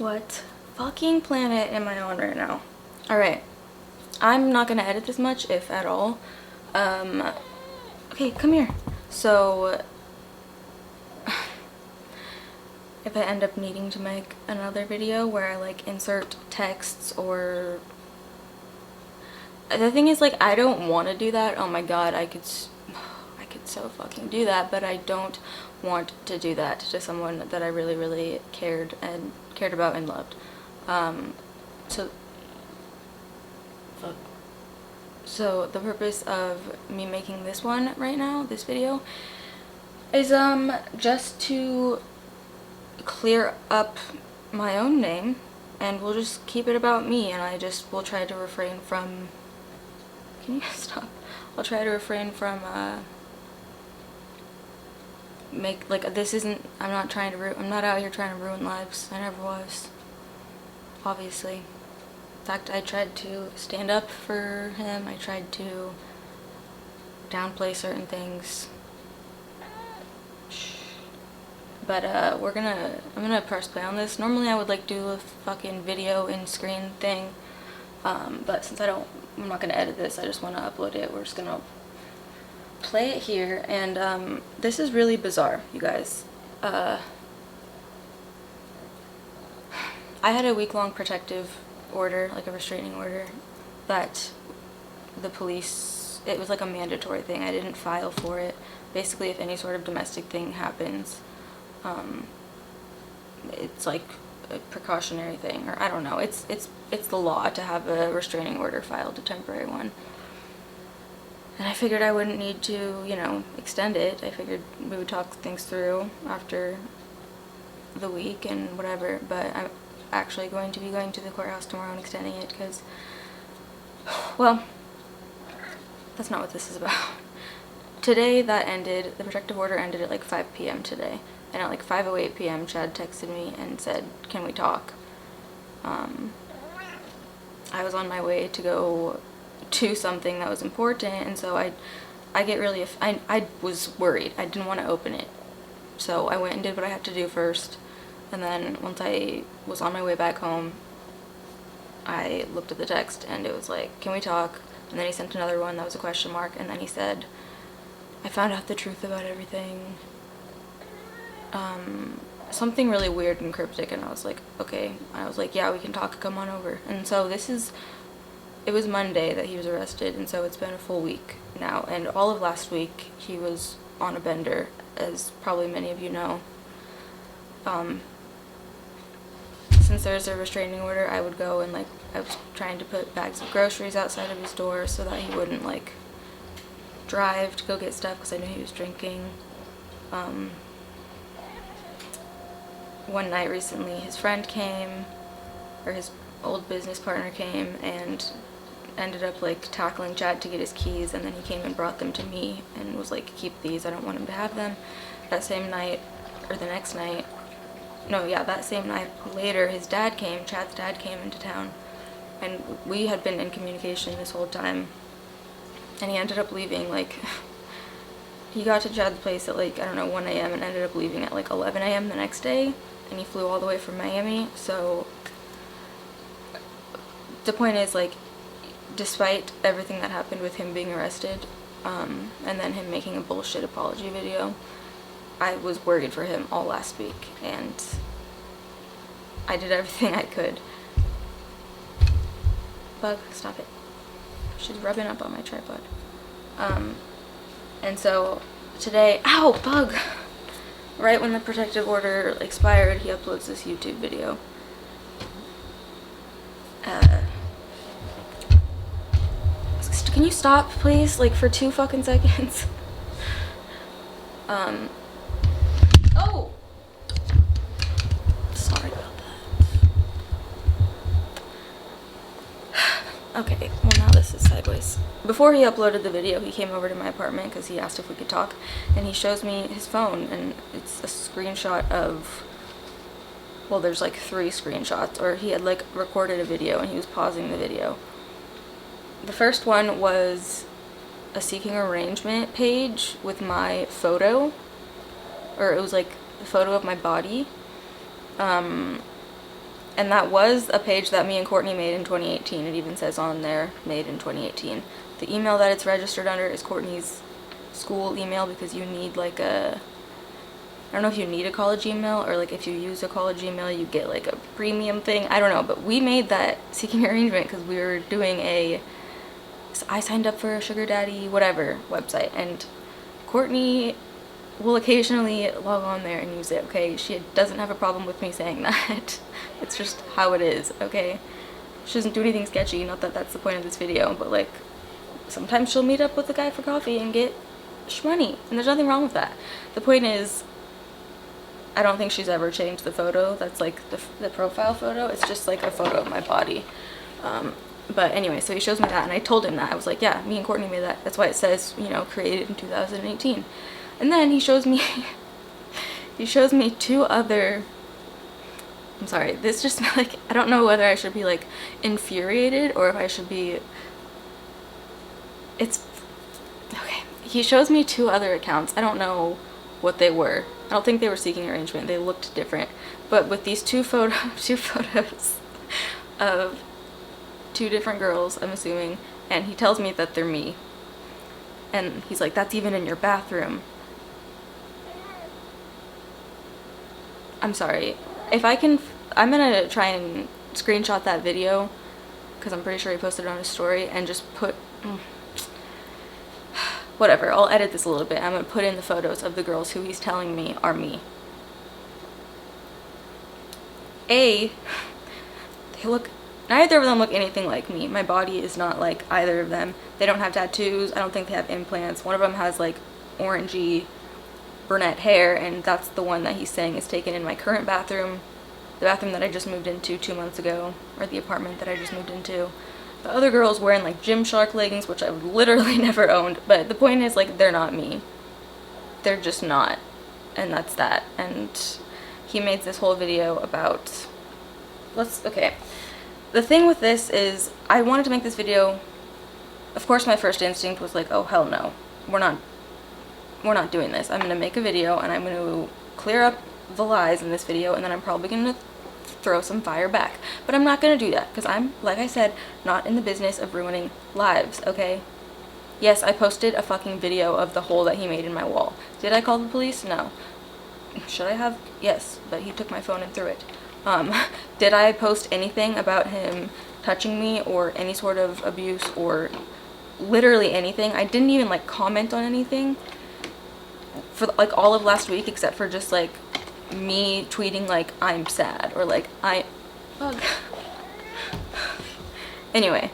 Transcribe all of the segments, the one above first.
What fucking planet am I on right now? Alright, I'm not gonna edit this much, if at all. Okay, come here. So, if I end up needing to make another video where I like insert texts or... The thing is, like, I don't want to do that. Oh my god, I could so fucking do that, but I don't want to do that to someone that I really, really cared about and loved. So the purpose of me making this one right now, this video, is just to clear up my own name, and we'll just keep it about me, and I just will try to refrain from... Can you stop? I'll try to refrain from this isn't... I'm not out here trying to ruin lives. I never was, obviously. In fact, I tried to stand up for him. I tried to downplay certain things. But I'm gonna press play on this. Normally I would like do a fucking video in screen thing, but since I'm not gonna edit this, I just want to upload it. We're just gonna play it here, and this is really bizarre, you guys. I had a week-long protective order, like a restraining order, that the police, it was like a mandatory thing. I didn't file for it. Basically, if any sort of domestic thing happens, it's like a precautionary thing, or I don't know, it's the law to have a restraining order filed, a temporary one. And I figured I wouldn't need to, you know, extend it. I figured we would talk things through after the week and whatever, but I'm actually going to be going to the courthouse tomorrow and extending it because, well, that's not what this is about. Today that ended, the protective order ended at like 5 p.m. today, and at like 5:08 p.m. Chad texted me and said, "Can we talk?" I was on my way to go to something that was important, and so I was worried. I didn't want to open it, so I went and did what I had to do first, and then once I was on my way back home, I looked at the text and it was like, "Can we talk?" And then he sent another one that was a question mark, and then he said, "I found out the truth about everything." Something really weird and cryptic, and I was like, okay. I was like, "Yeah, we can talk, come on over." And so it was Monday that he was arrested, and so it's been a full week now, and all of last week he was on a bender, as probably many of you know. Since there's a restraining order, I would go and, like, I was trying to put bags of groceries outside of his door so that he wouldn't, like, drive to go get stuff because I knew he was drinking. One night recently, his friend came, or his old business partner came, and ended up like tackling Chad to get his keys, and then he came and brought them to me and was like, "Keep these, I don't want him to have them." That same night, or the next night, no, yeah, that same night later, his dad came, Chad's dad came into town, and we had been in communication this whole time, and he ended up leaving, like, he got to Chad's place at like, I don't know, 1 a.m. and ended up leaving at like 11 a.m. the next day, and he flew all the way from Miami. So the point is, like, despite everything that happened with him being arrested, and then him making a bullshit apology video, I was worried for him all last week, and I did everything I could. Bug, stop it. She's rubbing up on my tripod. And so today, ow, bug! Right when the protective order expired, he uploads this YouTube video. Can you stop, please? Like, for 2 fucking seconds. Oh! Sorry about that. Okay, well now this is sideways. Before he uploaded the video, he came over to my apartment because he asked if we could talk, and he shows me his phone, and it's a screenshot of, well, there's like 3 screenshots, or he had like recorded a video and he was pausing the video. The first one was a seeking arrangement page with my photo, or it was like a photo of my body, And that was a page that me and Courtney made in 2018. It even says on there, made in 2018. The email that it's registered under is Courtney's school email, because you need like a, I don't know if you need a college email, or like if you use a college email you get like a premium thing. I don't know, but we made that seeking arrangement because we were doing a, I signed up for a sugar daddy whatever website, and Courtney will occasionally log on there and use it, okay? She doesn't have a problem with me saying that. It's just how it is, okay? She doesn't do anything sketchy, not that that's the point of this video, but like sometimes she'll meet up with a guy for coffee and get shmoney, and there's nothing wrong with that. The point is, I don't think she's ever changed the photo. That's like the profile photo. It's just like a photo of my body. But anyway, so he shows me that, and I told him that. I was like, yeah, me and Courtney made that. That's why it says, you know, created in 2018. And then he shows me, he shows me two other, I'm sorry, this just, like, I don't know whether I should be, like, infuriated or if I should be, it's, okay. He shows me two other accounts. I don't know what they were. I don't think they were seeking arrangement. They looked different. But with these two photos of two different girls, I'm assuming, and he tells me that they're me. And he's like, that's even in your bathroom. I'm sorry. If I can, I'm gonna try and screenshot that video, because I'm pretty sure he posted it on his story, and just put, whatever, I'll edit this a little bit. I'm gonna put in the photos of the girls who he's telling me are me. They look, neither of them look anything like me. My body is not like either of them. They don't have tattoos. I don't think they have implants. One of them has like orangey brunette hair, and that's the one that he's saying is taken in my current bathroom, the bathroom that I just moved into 2 months ago, or the apartment that I just moved into. The other girl's wearing like Gymshark leggings, which I've literally never owned, but the point is, like, they're not me. They're just not, and that's that. And he made this whole video about, okay. The thing with this is, I wanted to make this video, of course my first instinct was like, oh hell no, we're not doing this. I'm gonna make a video and I'm gonna clear up the lies in this video, and then I'm probably gonna throw some fire back. But I'm not gonna do that, because I'm, like I said, not in the business of ruining lives, okay? Yes, I posted a fucking video of the hole that he made in my wall. Did I call the police? No. Should I have? Yes, but he took my phone and threw it. Did I post anything about him touching me or any sort of abuse or literally anything? I didn't even like comment on anything for like all of last week, except for just like me tweeting like I'm sad or like bug. Anyway,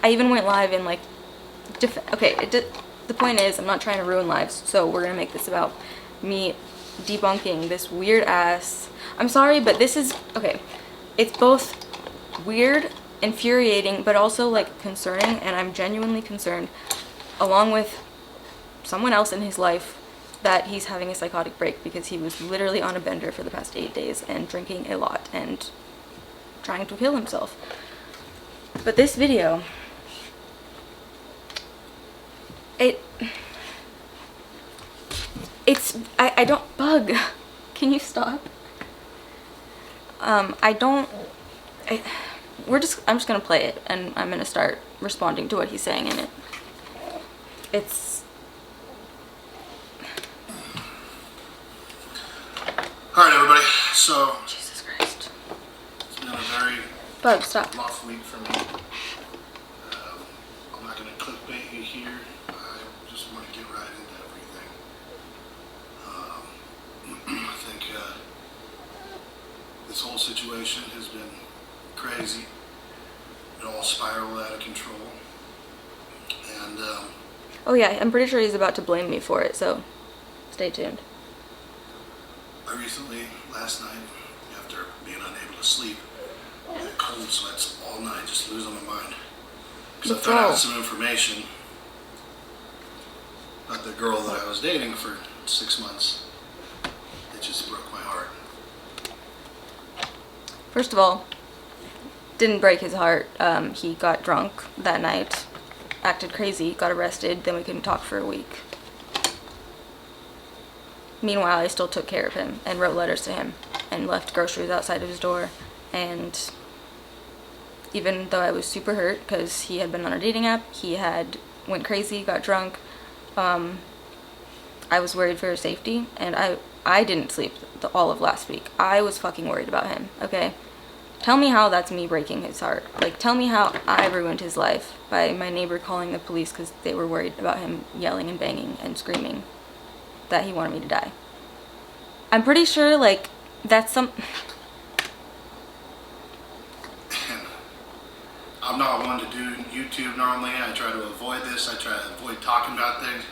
I even went live in like the point is, I'm not trying to ruin lives, so we're gonna make this about me debunking this weird ass, I'm sorry, but this is, okay, it's both weird, infuriating, but also like concerning, and I'm genuinely concerned, along with someone else in his life, that he's having a psychotic break, because he was literally on a bender for the past 8 days and drinking a lot and trying to kill himself. But this video, I don't, bug, can you stop? I'm just gonna play it, and I'm gonna start responding to what he's saying in it. Alright everybody, so Jesus Christ. It's been a very Bug, stop. rough week for me. I'm not going to clickbait you here. I just want to get right into everything. I think this whole situation has been crazy. It all spiraled out of control. And oh yeah, I'm pretty sure he's about to blame me for it, so stay tuned. I recently, last night, after being unable to sleep, I had cold sweats all night, just losing my mind. Because I found out some information about the girl that I was dating for 6 months. It just broke my heart. First of all, didn't break his heart. He got drunk that night, acted crazy, got arrested, then we couldn't talk for a week. Meanwhile, I still took care of him and wrote letters to him and left groceries outside of his door. And even though I was super hurt because he had been on a dating app, he had went crazy, got drunk, I was worried for his safety, and I didn't sleep all of last week. I was fucking worried about him, okay? Tell me how that's me breaking his heart. Like, tell me how I ruined his life by my neighbor calling the police because they were worried about him yelling and banging and screaming that he wanted me to die. I'm pretty sure, like, that's some... I'm not one to do YouTube normally. I try to avoid this. I try to avoid talking about things.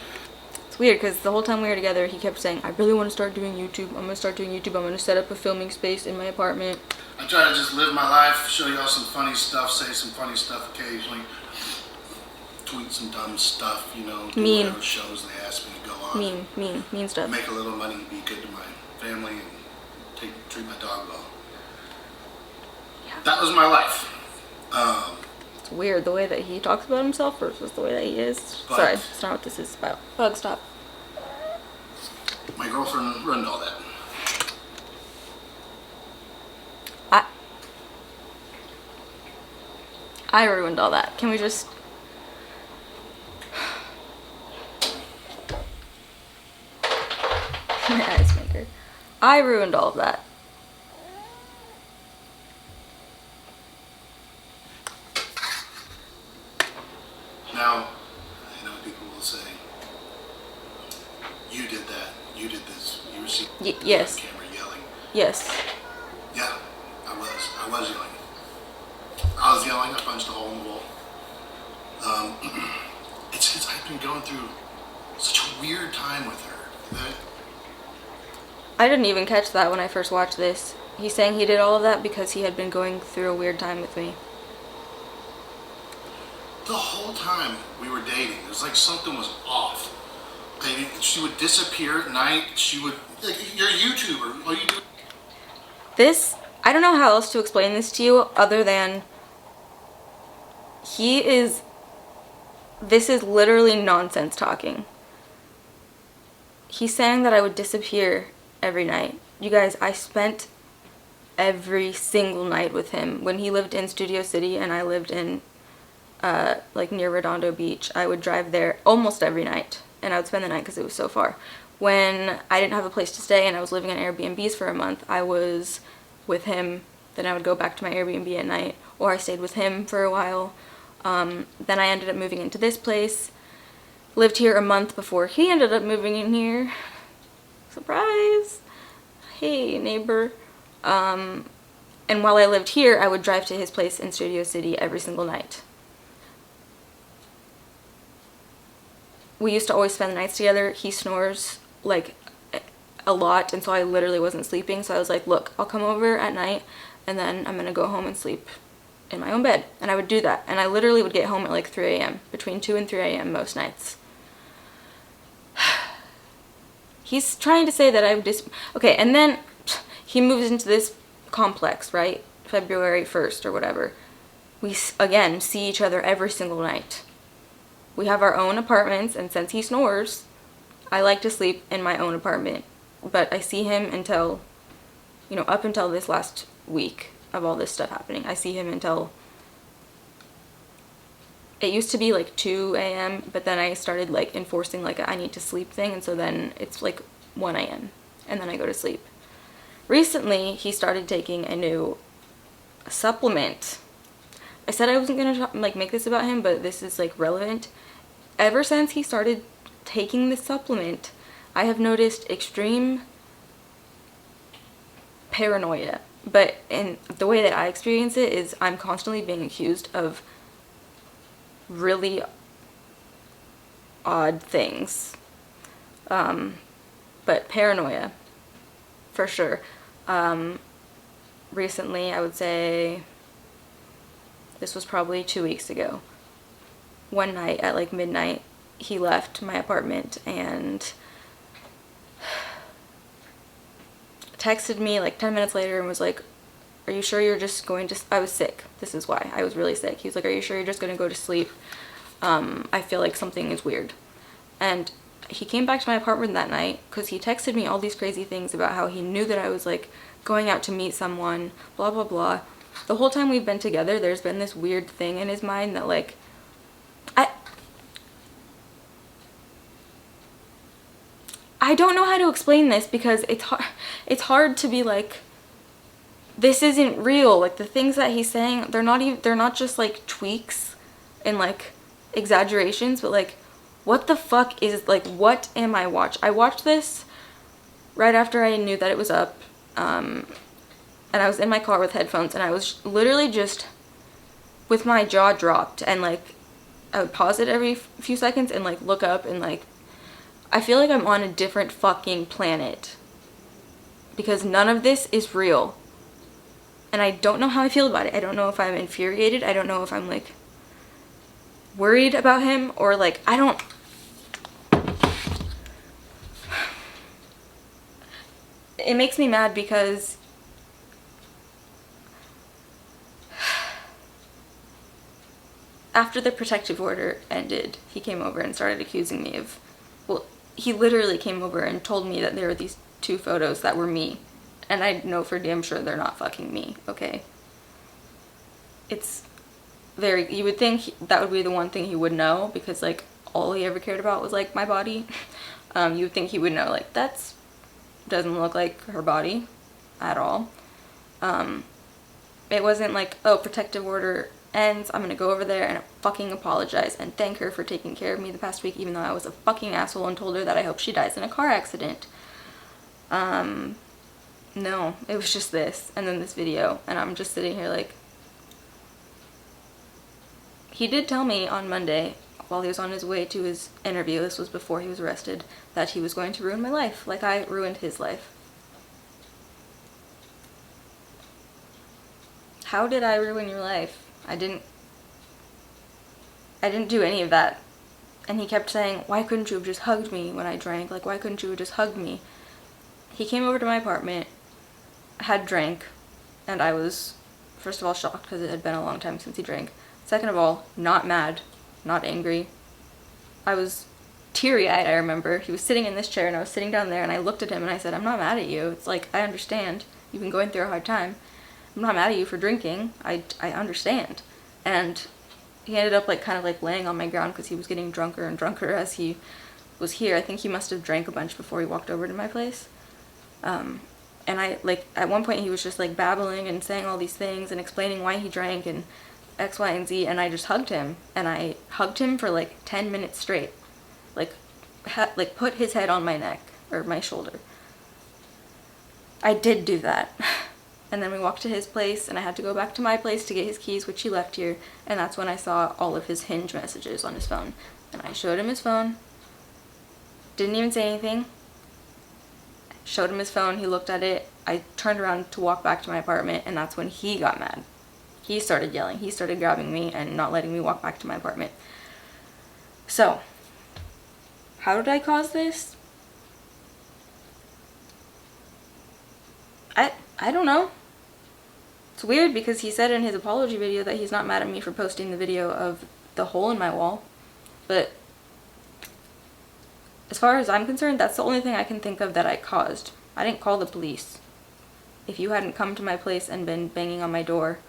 It's weird because the whole time we were together, he kept saying, I really want to start doing YouTube. I'm going to start doing YouTube. I'm going to set up a filming space in my apartment. I try to just live my life, show y'all some funny stuff, say some funny stuff occasionally, tweet some dumb stuff, you know, do whatever shows they ask me to go on. Mean stuff. Make a little money, be good to my family, and treat my dog well. Yeah. That was my life. It's weird the way that he talks about himself versus the way that he is. Sorry, that's not what this is about. Bug, stop. My girlfriend ruined all that. I ruined all that. Can we just... My ice maker. I ruined all of that. Now, I know people will say, you did that, you did this, you were seen yes. on camera yelling. Yes. Yeah, I was yelling. I was yelling, I punched a hole in the wall. It's I've been going through such a weird time with her. I didn't even catch that when I first watched this. He's saying he did all of that because he had been going through a weird time with me. The whole time we were dating, it was like something was off. She would disappear at night. She would, like, you're a YouTuber. All you do. This, I don't know how else to explain this to you other than this is literally nonsense talking. He's saying that I would disappear every night. You guys, I spent every single night with him. When he lived in Studio City and I lived in like near Redondo Beach, I would drive there almost every night and I would spend the night because it was so far. When I didn't have a place to stay and I was living in Airbnbs for a month, I was with him. Then I would go back to my Airbnb at night, or I stayed with him for a while. Then I ended up moving into this place, lived here a month before he ended up moving in here. Surprise! Hey, neighbor. And while I lived here, I would drive to his place in Studio City every single night. We used to always spend the nights together. He snores like a lot, and so I literally wasn't sleeping. So I was like, look, I'll come over at night and then I'm gonna go home and sleep in my own bed. And I would do that. And I literally would get home at like 3 a.m. between 2 and 3 a.m. most nights. He's trying to say that I would okay, and then he moves into this complex, right? February 1st or whatever. We again see each other every single night. We have our own apartments, and since he snores, I like to sleep in my own apartment. But I see him until, you know, up until this last week of all this stuff happening. I see him until, it used to be like 2 a.m., but then I started like enforcing like a I need to sleep thing, and so then it's like 1 a.m. and then I go to sleep. Recently, he started taking a new supplement. I said I wasn't gonna like make this about him, but this is like relevant. Ever since he started taking this supplement, I have noticed extreme paranoia. But in the way that I experience it is I'm constantly being accused of really odd things. But paranoia, for sure. Recently, I would say this was probably 2 weeks ago. One night at like midnight, he left my apartment and texted me like 10 minutes later and was like, are you sure you're just going to, I was sick. This is why. I was really sick. He was like, are you sure you're just going to go to sleep? I feel like something is weird. And he came back to my apartment that night because he texted me all these crazy things about how he knew that I was like going out to meet someone, blah, blah, blah. The whole time we've been together, there's been this weird thing in his mind that, like, I don't know how to explain this because it's hard to be like, this isn't real. Like, the things that he's saying, they're not just like tweaks and like exaggerations, but like, what the fuck is, like, what am I watching? I watched this right after I knew that it was up, and I was in my car with headphones, and I was literally just with my jaw dropped, and like, I would pause it every few seconds and like look up, and like, I feel like I'm on a different fucking planet because none of this is real. And I don't know how I feel about it. I don't know if I'm infuriated. I don't know if I'm like worried about him, or like, I don't. It makes me mad because after the protective order ended, he came over and started accusing me of, well, he literally came over and told me that there were these 2 photos that were me. And I know for damn sure they're not fucking me, okay? It's very, you would think that would be the one thing he would know, because like, all he ever cared about was like my body. You would think he would know, like, that's, doesn't look like her body at all. It wasn't like, oh, protective order ends, I'm gonna go over there and fucking apologize and thank her for taking care of me the past week, even though I was a fucking asshole and told her that I hope she dies in a car accident. No, it was just this, and then this video, and I'm just sitting here like, he did tell me on Monday, while he was on his way to his interview, this was before he was arrested, that he was going to ruin my life, like I ruined his life. How did I ruin your life? I didn't do any of that. And he kept saying, why couldn't you have just hugged me when I drank? Like, why couldn't you have just hugged me? He came over to my apartment, had drank, and I was, first of all, shocked because it had been a long time since he drank. Second of all, not mad, not angry. I was teary-eyed, I remember. He was sitting in this chair and I was sitting down there, and I looked at him and I said, I'm not mad at you. It's like, I understand. You've been going through a hard time. I'm not mad at you for drinking. I understand. And he ended up like kind of like laying on my ground because he was getting drunker and drunker as he was here. I think he must have drank a bunch before he walked over to my place. And I, like, at one point he was just like babbling and saying all these things and explaining why he drank and X, Y, and Z, and I just hugged him. And I hugged him for like 10 minutes straight. Like, put his head on my neck, or my shoulder. I did do that. And then we walked to his place, and I had to go back to my place to get his keys, which he left here, and that's when I saw all of his Hinge messages on his phone. And I showed him his phone, didn't even say anything, showed him his phone, he looked at it, I turned around to walk back to my apartment, and that's when he got mad. He started yelling, he started grabbing me and not letting me walk back to my apartment. So, how did I cause this? I don't know. It's weird because he said in his apology video that he's not mad at me for posting the video of the hole in my wall. But as far as I'm concerned, that's the only thing I can think of that I caused. I didn't call the police. If you hadn't come to my place and been banging on my door,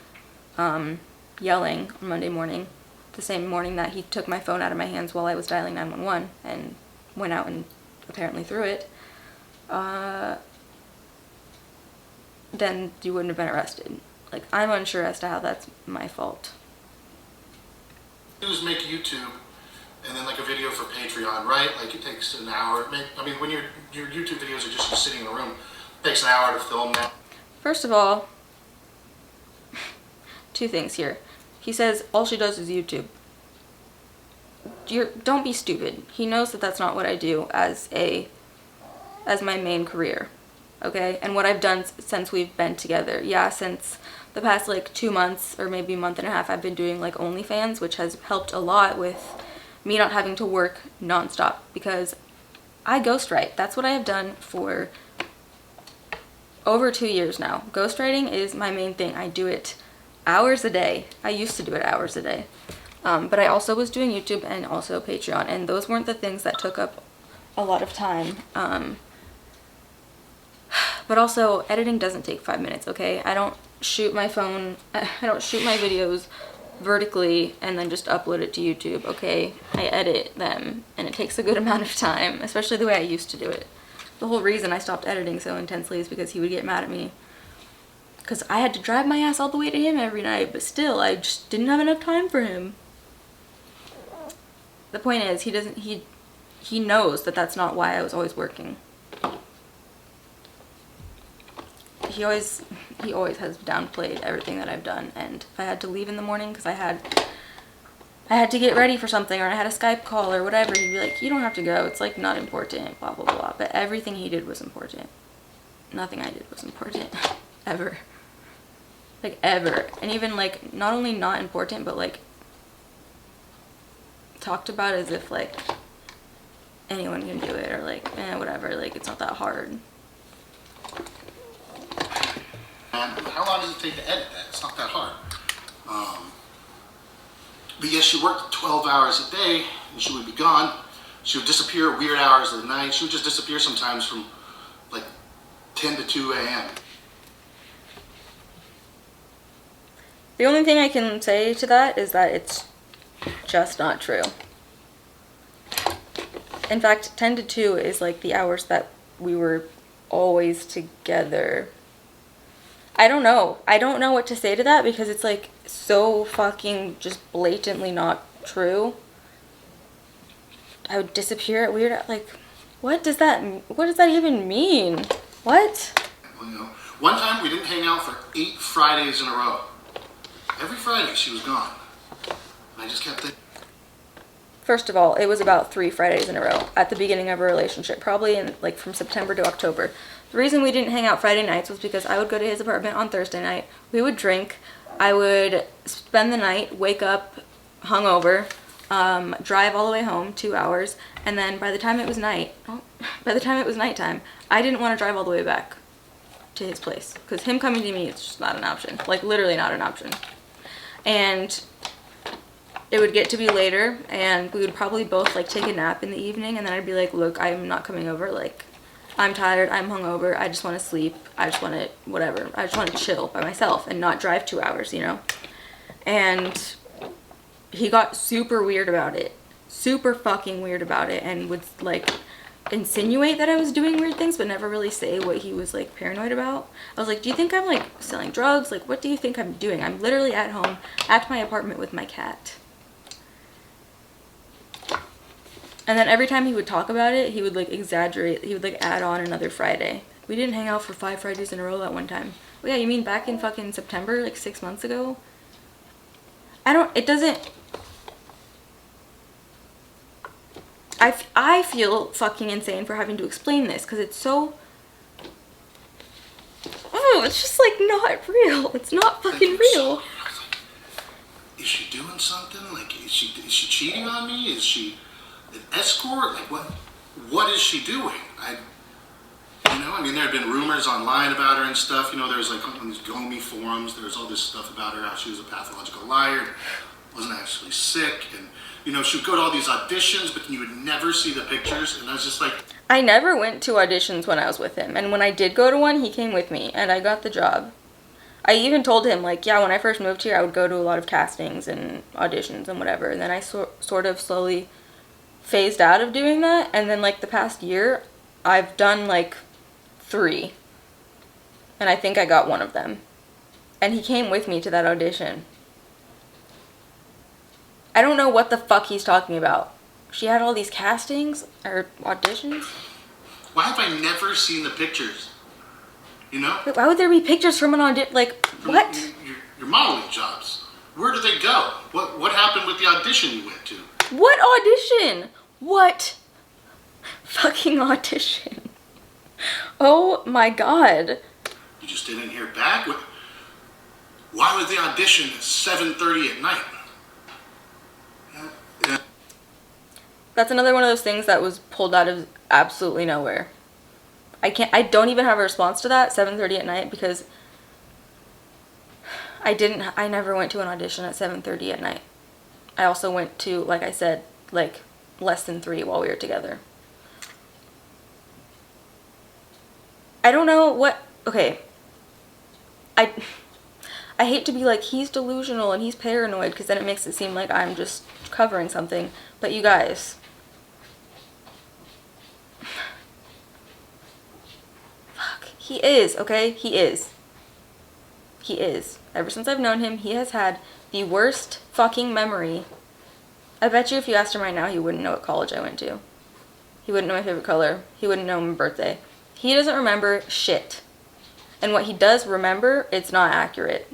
yelling on Monday morning, the same morning that he took my phone out of my hands while I was dialing 911 and went out and apparently threw it, then you wouldn't have been arrested. Like, I'm unsure as to how that's my fault. Do is make YouTube and then like a video for Patreon, right? Like it takes an hour. I mean, when your YouTube videos are just you sitting in a room, it takes an hour to film that. First of all, 2 things here. He says all she does is YouTube. Don't be stupid. He knows that that's not what I do as my main career. Okay, and what I've done since we've been together. Yeah, since the past like 2 months or maybe a month and a half, I've been doing like OnlyFans, which has helped a lot with me not having to work nonstop because I ghostwrite. That's what I have done for over 2 years now. Ghostwriting is my main thing. I do it hours a day. I used to do it hours a day. But I also was doing YouTube and also Patreon, and those weren't the things that took up a lot of time. But also, editing doesn't take 5 minutes, okay? I don't shoot my videos vertically and then just upload it to YouTube, okay? I edit them, and it takes a good amount of time, especially the way I used to do it. The whole reason I stopped editing so intensely is because he would get mad at me. Because I had to drive my ass all the way to him every night, but still, I just didn't have enough time for him. The point is, he knows that that's not why I was always working. He always has downplayed everything that I've done, and if I had to leave in the morning because I had to get ready for something, or I had a Skype call or whatever, he'd be like, you don't have to go, it's like not important, blah blah blah. But everything he did was important. Nothing I did was important. Ever. Like, ever. And even like, not only not important, but like talked about as if like anyone can do it, or like, whatever, like it's not that hard. How long does it take to edit that? It's not that hard. But yes, she worked 12 hours a day, and she would be gone. She would disappear at weird hours of the night. She would just disappear sometimes from like 10 to 2 a.m. The only thing I can say to that is that it's just not true. In fact, 10 to 2 is like the hours that we were always together. I don't know. I don't know what to say to that because it's like so fucking just blatantly not true. I would disappear at weird, like, what does that even mean? What? Well, you know, one time we didn't hang out for 8 Fridays in a row. Every Friday she was gone. I just kept thinking. First of all, it was about 3 Fridays in a row at the beginning of our relationship, probably in like from September to October. The reason we didn't hang out Friday nights was because I would go to his apartment on Thursday night. We would drink. I would spend the night, wake up hungover, drive all the way home 2 hours, and then by the time it was nighttime, I didn't want to drive all the way back to his place because him coming to me is just not an option. Like, literally not an option. And it would get to be later, and we would probably both like take a nap in the evening, and then I'd be like, look, I'm not coming over, like, I'm tired, I'm hungover, I just want to sleep, I just want to, whatever, I just want to chill by myself and not drive 2 hours, you know? And he got super weird about it, super fucking weird about it, and would like insinuate that I was doing weird things, but never really say what he was like paranoid about. I was like, do you think I'm like selling drugs? Like, what do you think I'm doing? I'm literally at home, at my apartment with my cat. And then every time he would talk about it, he would like exaggerate. He would like add on another Friday. We didn't hang out for 5 Fridays in a row that one time. Oh yeah, you mean back in fucking September, like 6 months ago? It doesn't. I feel fucking insane for having to explain this because it's so. Oh, it's just like not real. It's not fucking real. Is she doing something? Like, is she cheating on me? Is she an escort? Like, what is she doing? I mean, there had been rumors online about her and stuff. You know, there was like on these GoMe forums, there was all this stuff about her, how she was a pathological liar, wasn't actually sick, and you know, she would go to all these auditions, but you would never see the pictures, and I was just like. I never went to auditions when I was with him, and when I did go to one, he came with me, and I got the job. I even told him, like, yeah, when I first moved here, I would go to a lot of castings and auditions and whatever, and then I sort of slowly phased out of doing that, and then, like, the past year, I've done, like, 3, and I think I got one of them, and he came with me to that audition. I don't know what the fuck he's talking about. She had all these castings, or auditions. Why have I never seen the pictures? You know? Wait, why would there be pictures from an audition? Like, what? Your modeling jobs. Where did they go? What happened with the audition you went to? What audition? What fucking audition? Oh my god. You just didn't hear back? Why was the audition at 7:30 at night? Yeah. That's another one of those things that was pulled out of absolutely nowhere. I don't even have a response to that, 7:30 at night, because I never went to an audition at 7:30 at night. I also went to, like I said, like less than 3 while we were together. I don't know what, okay, I hate to be like, he's delusional and he's paranoid, because then it makes it seem like I'm just covering something. But you guys, fuck, he is, okay? He is. He is. Ever since I've known him, he has had the worst fucking memory. I bet you if you asked him right now, he wouldn't know what college I went to. He wouldn't know my favorite color. He wouldn't know my birthday. He doesn't remember shit. And what he does remember, it's not accurate.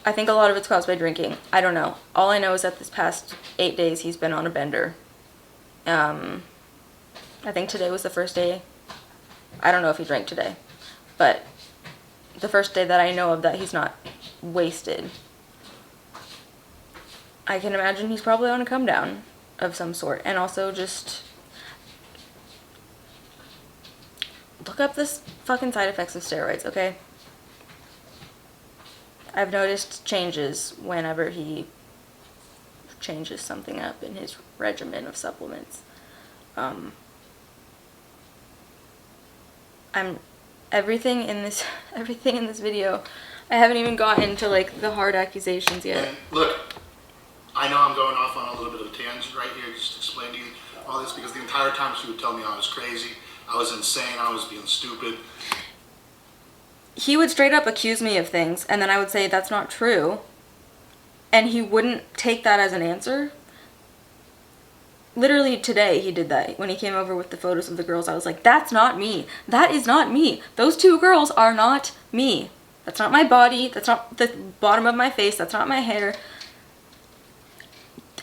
I think a lot of it's caused by drinking. I don't know. All I know is that this past 8 days he's been on a bender. I think today was the first day. I don't know if he drank today. But the first day that I know of that he's not wasted. I can imagine he's probably on a come down of some sort. And also just look up this fucking side effects of steroids, okay? I've noticed changes whenever he changes something up in his regimen of supplements. Everything in this video, I haven't even gotten to like the hard accusations yet. And look, I know I'm going off on a little bit of a tangent right here, just to explain to you all this, because the entire time she would tell me I was crazy, I was insane, I was being stupid. He would straight up accuse me of things, and then I would say that's not true, and he wouldn't take that as an answer. Literally today he did that. When he came over with the photos of the girls, I was like, that's not me. That is not me. Those two girls are not me. That's not my body. That's not the bottom of my face. That's not my hair.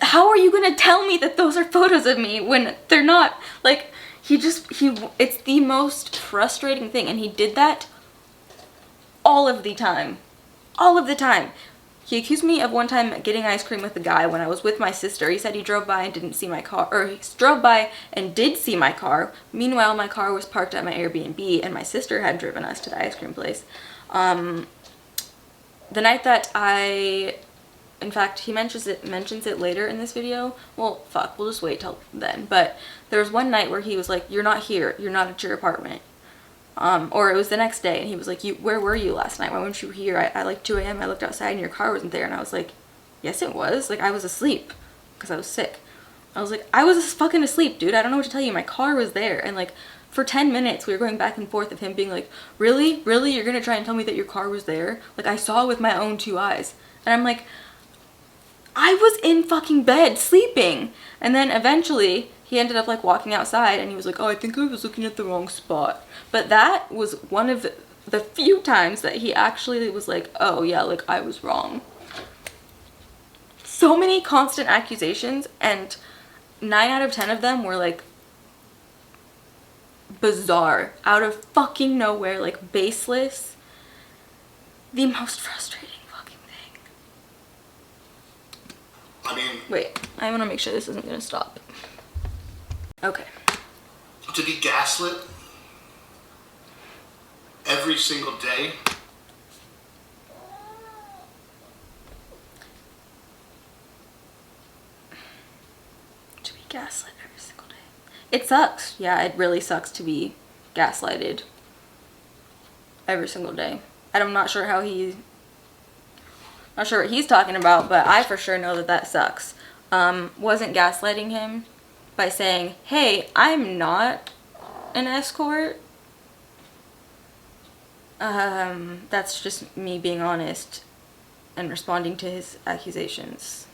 How are you going to tell me that those are photos of me when they're not? Like, it's the most frustrating thing, and he did that all of the time. All of the time. He accused me of one time getting ice cream with a guy when I was with my sister. He said he drove by and didn't see my car, or he drove by and did see my car. Meanwhile, my car was parked at my Airbnb, and my sister had driven us to the ice cream place. The night that in fact, he mentions it later in this video. Well, fuck, we'll just wait till then. But there was one night where he was like, you're not here. You're not at your apartment. Or it was the next day, and he was like, where were you last night? Why weren't you here? At like 2 a.m. I looked outside and your car wasn't there. And I was like, yes, it was. Like, I was asleep because I was sick. I was like, I was fucking asleep, dude. I don't know what to tell you. My car was there. And like, for 10 minutes, we were going back and forth of him being like, really? Really? You're going to try and tell me that your car was there? Like, I saw it with my own 2 eyes. And I'm like, I was in fucking bed sleeping. And then eventually he ended up like walking outside, and he was like, oh, I think I was looking at the wrong spot. But that was one of the few times that he actually was like, oh yeah, like I was wrong. So many constant accusations, and 9 out of 10 of them were like bizarre, out of fucking nowhere, like baseless. The most frustrating fucking thing. I mean, wait, I want to make sure this isn't gonna stop. Okay. To be gaslit every single day. To be gaslit every single day. It sucks. Yeah, it really sucks to be gaslighted every single day. And I'm not sure what he's talking about, but I for sure know that sucks. Wasn't gaslighting him by saying, hey, I'm not an escort. That's just me being honest and responding to his accusations.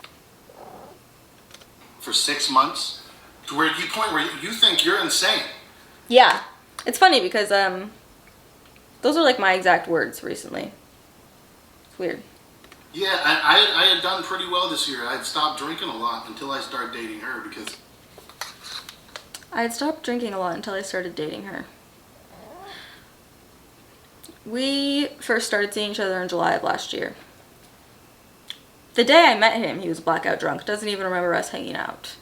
For 6 months, to where you point where you think you're insane. Yeah, it's funny because those are like my exact words recently. It's weird. Yeah, I had done pretty well this year. I had stopped drinking a lot until I started dating her, because I had stopped drinking a lot until I started dating her. We first started seeing each other in July of last year. The day I met him, he was blackout drunk. Doesn't even remember us hanging out.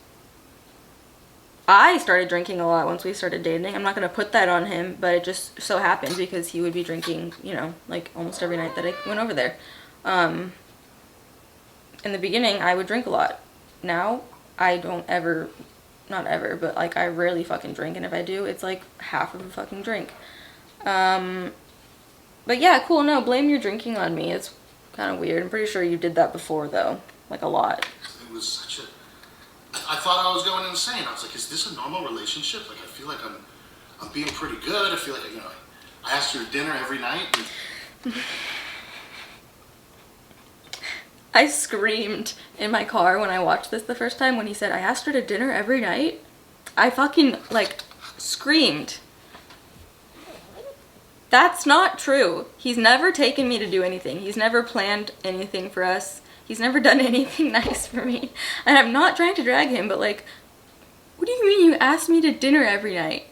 I started drinking a lot once we started dating. I'm not going to put that on him, but it just so happened because he would be drinking, you know, like almost every night that I went over there. In the beginning, I would drink a lot. Now, I don't ever, not ever, but like I rarely fucking drink, and if I do, it's like half of a fucking drink. But yeah, cool. No, blame your drinking on me. It's kind of weird. I'm pretty sure you did that before, though. Like, a lot. It was such a... I thought I was going insane. I was like, is this a normal relationship? Like, I feel like I'm being pretty good. I feel like, you know, I asked her to dinner every night. And... I screamed in my car when I watched this the first time when he said, I asked her to dinner every night. I fucking, like, screamed. That's not true. He's never taken me to do anything. He's never planned anything for us. He's never done anything nice for me. And I'm not trying to drag him, but like, what do you mean you asked me to dinner every night?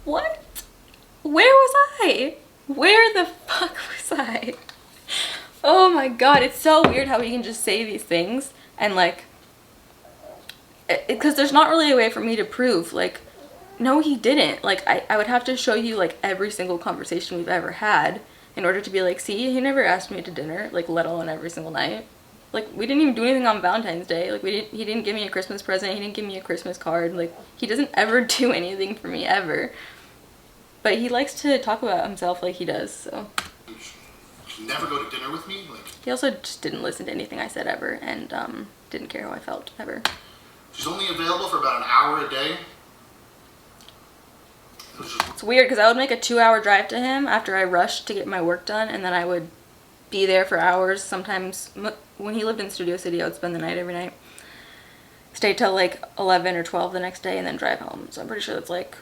What? Where was I? Where the fuck was I? Oh my god, it's so weird how he can just say these things and like, because there's not really a way for me to prove, like, no, he didn't. Like, I would have to show you, like, every single conversation we've ever had in order to be like, see, he never asked me to dinner, like, let alone every single night. Like, we didn't even do anything on Valentine's Day. Like, he didn't give me a Christmas present. He didn't give me a Christmas card. Like, he doesn't ever do anything for me, ever. But he likes to talk about himself like he does, so. You never go to dinner with me? Like, he also just didn't listen to anything I said ever, and didn't care how I felt, ever. She's only available for about an hour a day. It's weird because I would make a 2-hour drive to him after I rushed to get my work done, and then I would be there for hours. Sometimes when he lived in Studio City, I would spend the night every night, stay till like 11 or 12 the next day, and then drive home. So I'm pretty sure that's like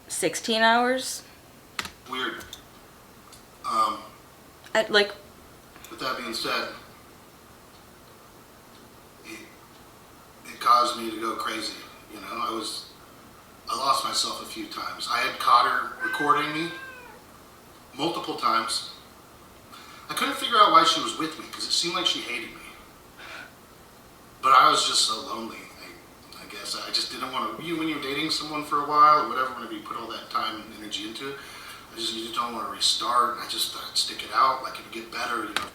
16 hours. Weird. Like, with that being said, it caused me to go crazy. You know, I lost myself a few times. I had caught her recording me multiple times. I couldn't figure out why she was with me because it seemed like she hated me. But I was just so lonely. I guess I just didn't want to. When you're dating someone for a while or whatever, whenever you put all that time and energy into it, you just don't want to restart. I just thought I'd stick it out, like it would get better, you know.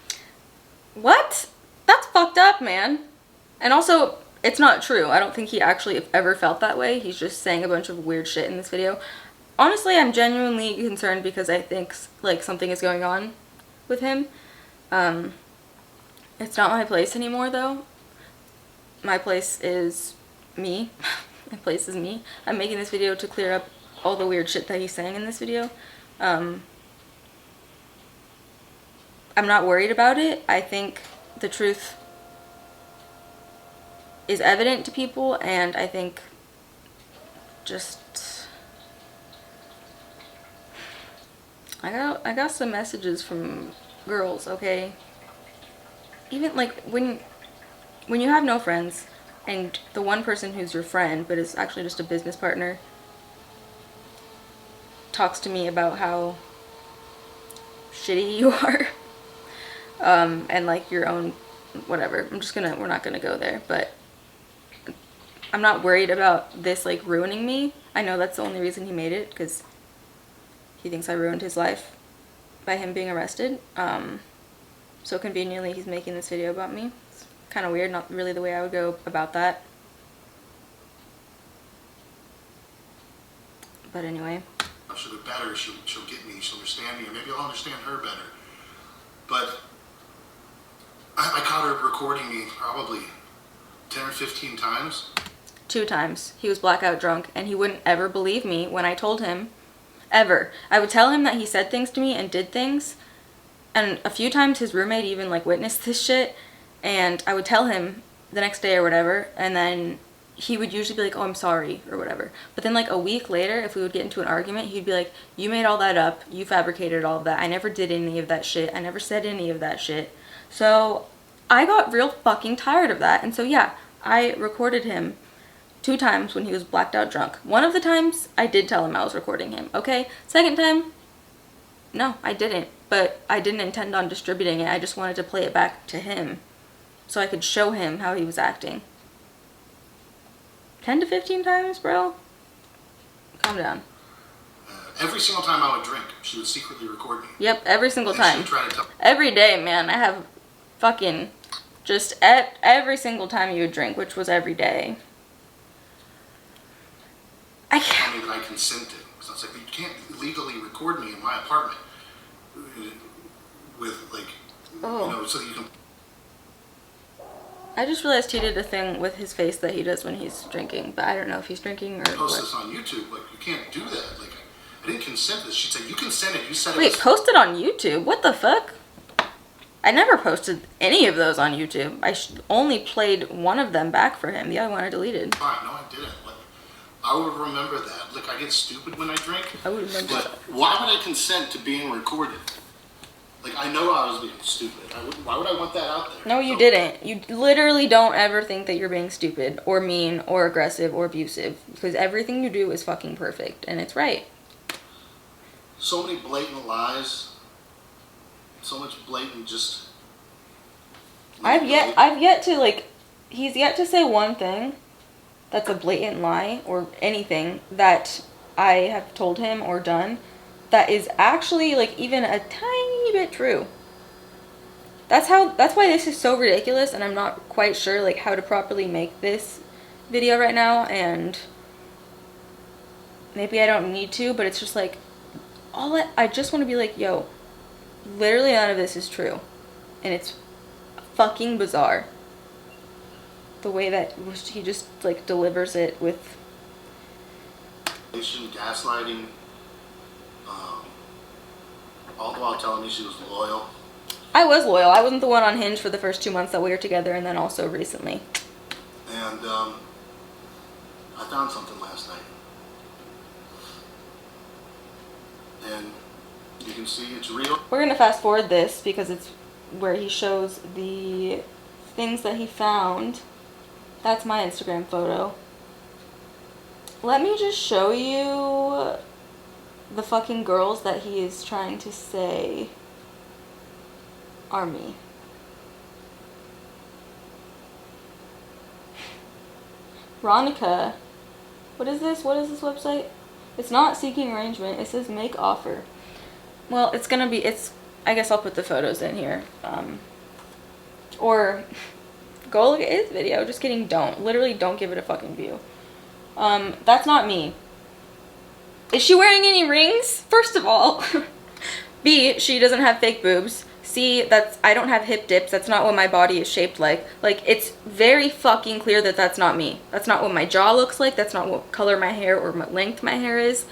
What? That's fucked up, man. And also, it's not true. I don't think he actually ever felt that way. He's just saying a bunch of weird shit in this video. Honestly, I'm genuinely concerned because I think, like, something is going on with him. It's not my place anymore, though. My place is me. My place is me. I'm making this video to clear up all the weird shit that he's saying in this video. I'm not worried about it. I think the truth is evident to people, and I think just I got some messages from girls, okay? Even like when you have no friends and the one person who's your friend but is actually just a business partner talks to me about how shitty you are, and like your own whatever. We're not gonna go there, but I'm not worried about this like ruining me. I know that's the only reason he made it, because he thinks I ruined his life by him being arrested. So conveniently he's making this video about me. It's kind of weird, not really the way I would go about that. But anyway. She'll get better, she'll get me, she'll understand me, or maybe I'll understand her better. But I caught her recording me probably 10 or 15 times. 2 times. He was blackout drunk, and he wouldn't ever believe me when I told him. Ever. I would tell him that he said things to me and did things, and a few times his roommate even like witnessed this shit, and I would tell him the next day or whatever, and then he would usually be like, oh, I'm sorry, or whatever. But then like a week later, if we would get into an argument, he'd be like, you made all that up, you fabricated all of that, I never did any of that shit, I never said any of that shit. So I got real fucking tired of that, and so yeah, I recorded him 2 times when he was blacked out drunk. One of the times, I did tell him I was recording him, okay? Second time, no, I didn't. But I didn't intend on distributing it. I just wanted to play it back to him so I could show him how he was acting. 10 to 15 times, bro? Calm down. Every single time I would drink, she would secretly record me. Yep, every single And time. she would try to tell Every day, man. I have fucking just every single time you would drink, which was every day. me that I consented. So it's like, you can't legally record me in my apartment with, like, so you can I just realized he did a thing with his face that he does when he's drinking, but I don't know if he's drinking or post what. this on YouTube. Like, you can't do that. Like, I didn't consent to this. She said, you consented. You said it Wait, was... post it on YouTube? What the fuck? I never posted any of those on YouTube. I only played one of them back for him. The other one I deleted. Fine, no, I didn't. Like, I would remember that. Like, I get stupid when I drink. I would remember But why would I consent to being recorded? Like, I know I was being stupid. Why would I want that out there? No, you didn't. You literally don't ever think that you're being stupid or mean or aggressive or abusive, because everything you do is fucking perfect and it's right. So many blatant lies. So much blatant just... I've yet to, like, he's yet to say one thing that's a blatant lie or anything that I have told him or done that is actually, like, even a tiny bit true. That's why this is so ridiculous, and I'm not quite sure, like, how to properly make this video right now, and maybe I don't need to, but it's just like, I just want to be like, yo, literally none of this is true, and it's fucking bizarre the way that he just, like, delivers it with gaslighting, all the while telling me she was loyal. I was loyal. I wasn't the one on Hinge for the first 2 months that we were together, and then also recently. And I found something last night, and you can see it's real. We're gonna fast forward this because it's where he shows the things that he found. That's my Instagram photo. Let me just show you the fucking girls that he is trying to say are me. Ronica. What is this? What is this website? It's not seeking arrangement. It says make offer. Well, it's gonna be, I guess I'll put the photos in here. Or go look at his video. Just kidding, don't. Literally don't give it a fucking view. That's not me. Is she wearing any rings? First of all. B, she doesn't have fake boobs. C, I don't have hip dips. That's not what my body is shaped like. Like, it's very fucking clear that that's not me. That's not what my jaw looks like. That's not what color my hair or what length my hair is.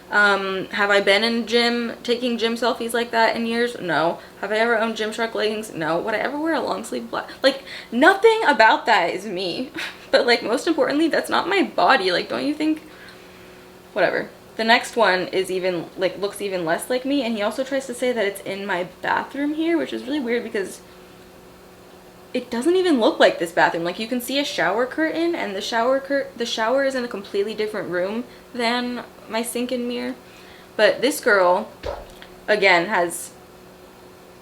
Have I been in gym, taking gym selfies like that in years? No. Have I ever owned Gymshark leggings? No. Would I ever wear a long sleeve black? Like, nothing about that is me. But, like, most importantly, that's not my body. Like, don't you think? Whatever. The next one is even, like, looks even less like me, and he also tries to say that it's in my bathroom here, which is really weird because it doesn't even look like this bathroom. Like, you can see a shower curtain, and the shower is in a completely different room than my sink and mirror. But this girl, again, has,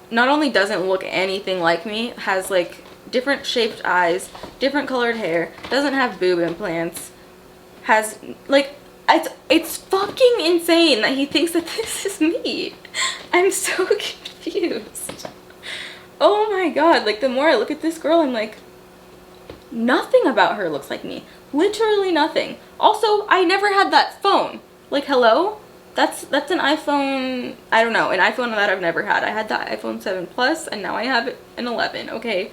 not only doesn't look anything like me, has, like, different shaped eyes, different colored hair, doesn't have boob implants, has, like, it's fucking insane that he thinks that this is me. I'm so confused. Oh my god, like, the more I look at this girl, I'm like, nothing about her looks like me. Literally nothing. Also, I never had that phone. Like, hello? That's an iPhone, I don't know, an iPhone that I've never had. I had the iPhone 7 Plus, and now I have an 11, okay?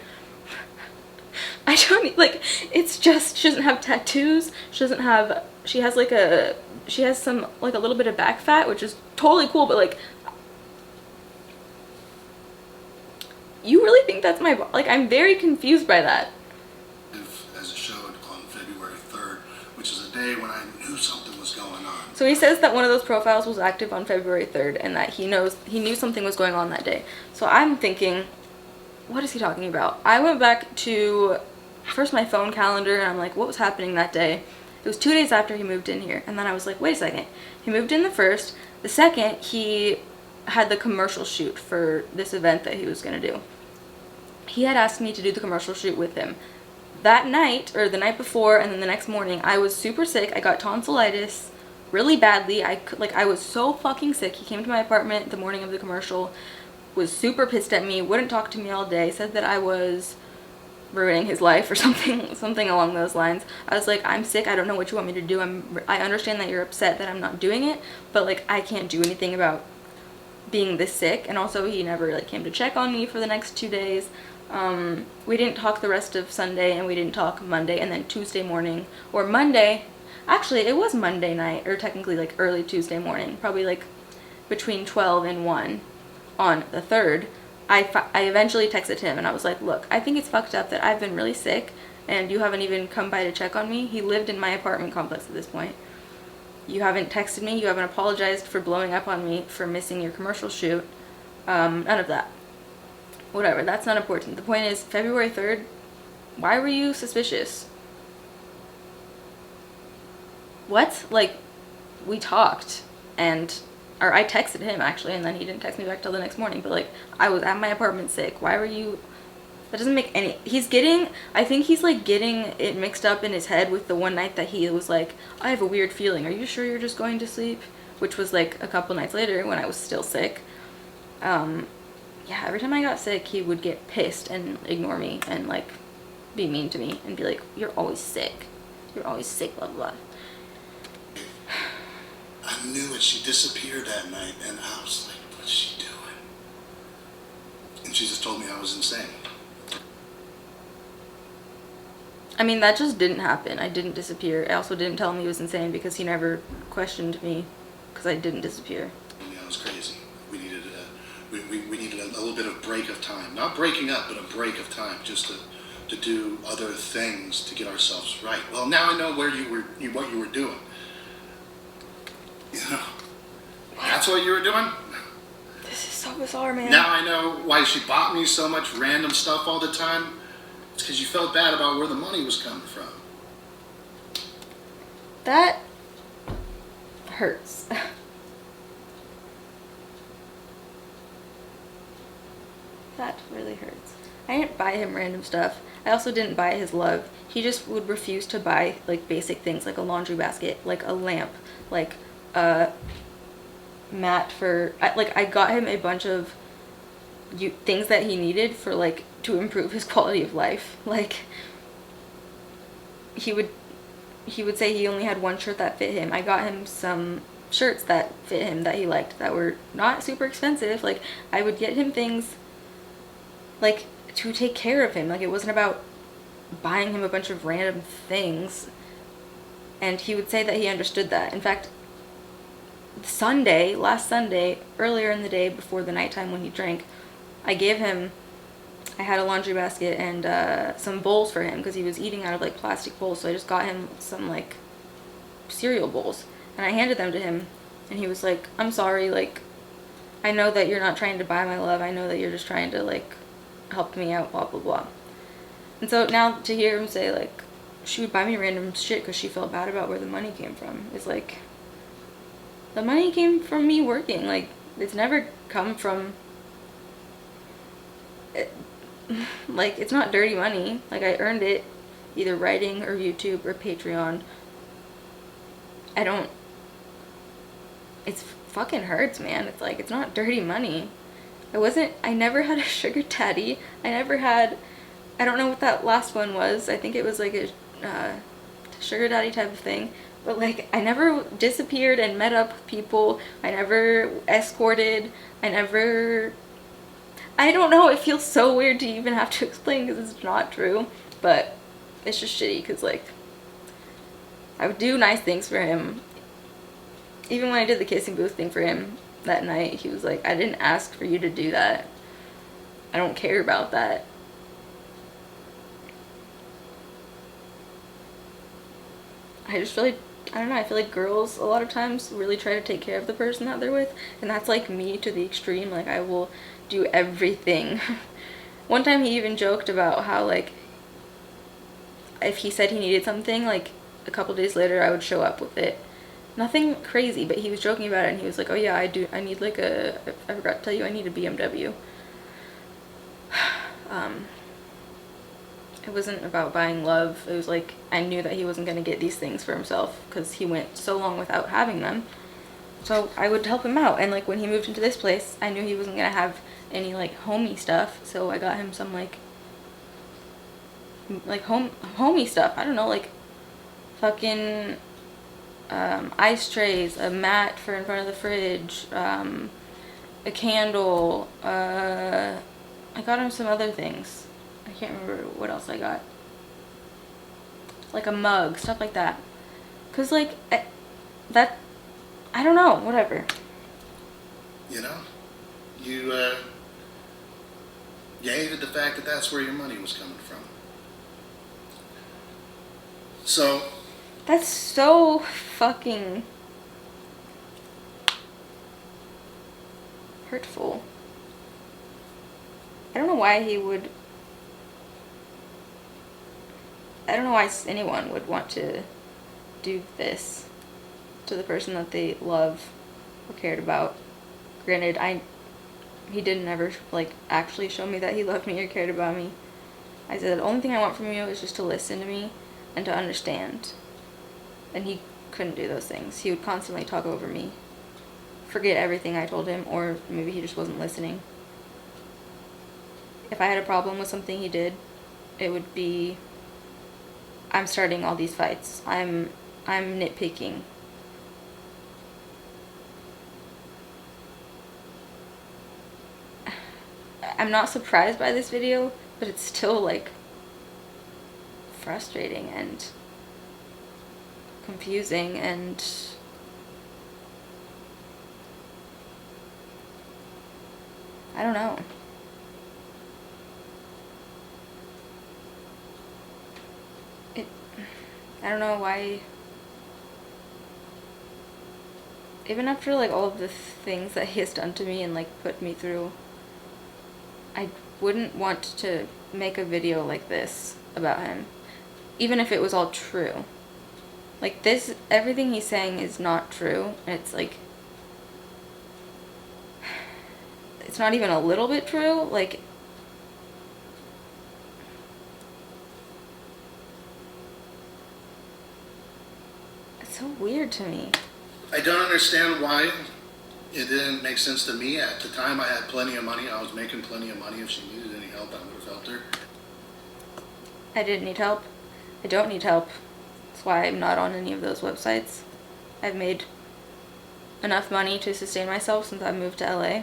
I don't, like, it's just, she doesn't have tattoos, she has like she has some, like, a little bit of back fat, which is totally cool, but, like, you really think that's my, like, I'm very confused by that. As it showed on February 3rd, which is a day when I knew something was going on. So he says that one of those profiles was active on February 3rd and that he knew something was going on that day. So I'm thinking, what is he talking about? I went back to first my phone calendar and I'm like, what was happening that day? It was 2 days after he moved in here. And then I was like, wait a second. He moved in the first. The second, he had the commercial shoot for this event that he was going to do. He had asked me to do the commercial shoot with him. That night, or the night before, and then the next morning, I was super sick. I got tonsillitis really badly. I was so fucking sick. He came to my apartment the morning of the commercial, was super pissed at me, wouldn't talk to me all day, said that I was ruining his life or something along those lines. I was like, I'm sick, I don't know what you want me to do. I understand that you're upset that I'm not doing it, but like I can't do anything about being this sick. And also he never like came to check on me for the next 2 days. We didn't talk the rest of Sunday, and we didn't talk Monday, and then Tuesday morning, or Monday, actually it was Monday night, or technically like early Tuesday morning, probably like between 12 and 1 on the 3rd, I eventually texted him and I was like, look, I think it's fucked up that I've been really sick and you haven't even come by to check on me. He lived in my apartment complex at this point. You haven't texted me, you haven't apologized for blowing up on me for missing your commercial shoot. None of that. Whatever, that's not important. The point is, February 3rd, why were you suspicious? What? Like, we talked, or I texted him actually, and then he didn't text me back till the next morning, but like, I was at my apartment sick. Why were you, that doesn't make any, I think he's like getting it mixed up in his head with the one night that he was like, I have a weird feeling, are you sure you're just going to sleep? Which was like a couple nights later when I was still sick. Yeah, every time I got sick, he would get pissed and ignore me and like be mean to me and be like, you're always sick, blah blah blah. I knew it. She disappeared that night, and I was like, what's she doing? And she just told me I was insane. I mean, that just didn't happen. I didn't disappear. I also didn't tell him he was insane because he never questioned me because I didn't disappear. Yeah, I was crazy. We needed we needed a little bit of break of time. Not breaking up, but a break of time just to do other things to get ourselves right. Well, now I know what you were doing. You know, that's what you were doing? This is so bizarre, man. Now I know why she bought me so much random stuff all the time. It's because you felt bad about where the money was coming from. That hurts. That really hurts. I didn't buy him random stuff. I also didn't buy his love. He just would refuse to buy like basic things like a laundry basket, like a lamp, like a mat for, I got him a bunch of things that he needed for like to improve his quality of life. Like he would say he only had one shirt that fit him. I got him some shirts that fit him that he liked that were not super expensive. Like I would get him things like to take care of him. Like it wasn't about buying him a bunch of random things. And he would say that he understood that. In fact, last Sunday, earlier in the day before the nighttime when he drank, I had a laundry basket and some bowls for him because he was eating out of like plastic bowls. So I just got him some like cereal bowls and I handed them to him and he was like, I'm sorry, like I know that you're not trying to buy my love. I know that you're just trying to like help me out, blah blah blah. And so now to hear him say like she would buy me random shit because she felt bad about where the money came from is like, the money came from me working. Like it's never come from like it's not dirty money. Like I earned it either writing or YouTube or Patreon. It's fucking hurts, man. It's like, it's not dirty money. I never had a sugar daddy. I don't know what that last one was. I think it was like a sugar daddy type of thing. But like, I never disappeared and met up with people. I never escorted. I don't know, it feels so weird to even have to explain because it's not true. But it's just shitty because like, I would do nice things for him. Even when I did the kissing booth thing for him that night, he was like, I didn't ask for you to do that. I don't care about that. I just feel like, I don't know, I feel like girls a lot of times really try to take care of the person that they're with, and that's like me to the extreme. Like I will do everything. One time he even joked about how like if he said he needed something, like a couple days later I would show up with it. Nothing crazy, but he was joking about it and he was like, oh yeah, I need like I forgot to tell you, I need a BMW. It wasn't about buying love. It was like, I knew that he wasn't going to get these things for himself because he went so long without having them. So I would help him out. And like when he moved into this place, I knew he wasn't going to have any like homey stuff. So I got him some like like homey stuff. I don't know, like fucking ice trays, a mat for in front of the fridge, a candle. I got him some other things. I can't remember what else I got. Like a mug, stuff like that. Cause like that, I don't know, whatever. You know, you hated the fact that that's where your money was coming from. So That's so fucking hurtful. I don't know why he would. I don't know why anyone would want to do this to the person that they love or cared about. Granted, he didn't ever like actually show me that he loved me or cared about me. I said the only thing I want from you is just to listen to me and to understand. And he couldn't do those things. He would constantly talk over me, forget everything I told him, or maybe he just wasn't listening. If I had a problem with something he did, it would be, I'm starting all these fights. I'm nitpicking. I'm not surprised by this video, but it's still like frustrating and confusing and I don't know. I don't know why. Even after like all of the things that he has done to me and like put me through, I wouldn't want to make a video like this about him, even if it was all true. Like this, everything he's saying is not true. It's like, it's not even a little bit true. Like, it's so weird to me. I don't understand why it didn't make sense to me. At the time, I had plenty of money. I was making plenty of money. If she needed any help, I would have helped her. I didn't need help. I don't need help. That's why I'm not on any of those websites. I've made enough money to sustain myself since I moved to LA.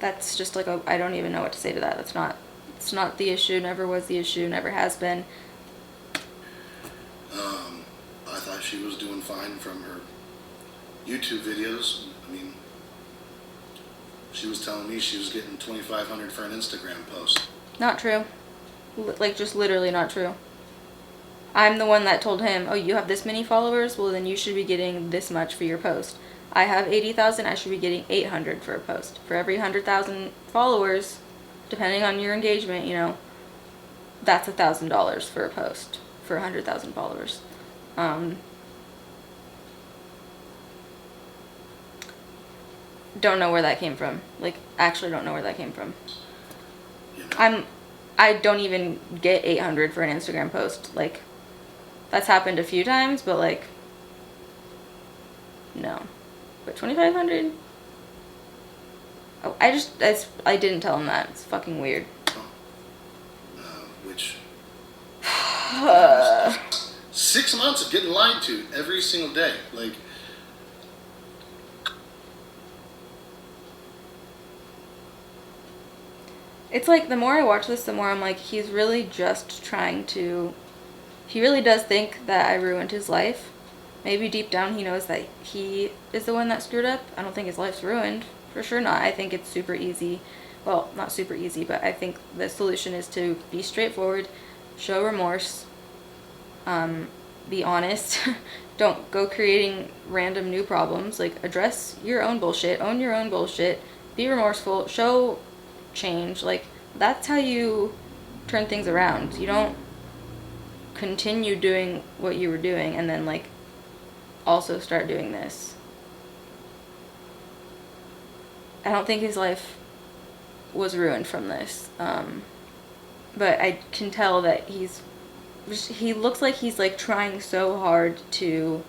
That's just like I don't even know what to say to that. It's not the issue, never was the issue, never has been. I thought she was doing fine from her YouTube videos. I mean, she was telling me she was getting $2,500 for an Instagram post. Not true. Like, just literally not true. I'm the one that told him, oh, you have this many followers? Well, then you should be getting this much for your post. I have 80,000, I should be getting 800 for a post. For every 100,000 followers, depending on your engagement, you know, that's $1,000 for a post for 100,000 followers. Don't know where that came from. Like, actually don't know where that came from. You know? I don't even get 800 for an Instagram post. Like, that's happened a few times, but like, no. But 2,500? Oh, I didn't tell him that. It's fucking weird. Which 6 months of getting lied to every single day. Like, it's like the more I watch this, the more I'm like, he's really just trying to. He really does think that I ruined his life. Maybe deep down he knows that he is the one that screwed up. I don't think his life's ruined. For sure not. I think it's super easy. Well, not super easy, but I think the solution is to be straightforward, show remorse, be honest. Don't go creating random new problems. Like, address your own bullshit, own your own bullshit, be remorseful, show change. Like, that's how you turn things around. You don't continue doing what you were doing and then like also start doing this. I don't think his life was ruined from this, but I can tell that he looks like he's like trying so hard to,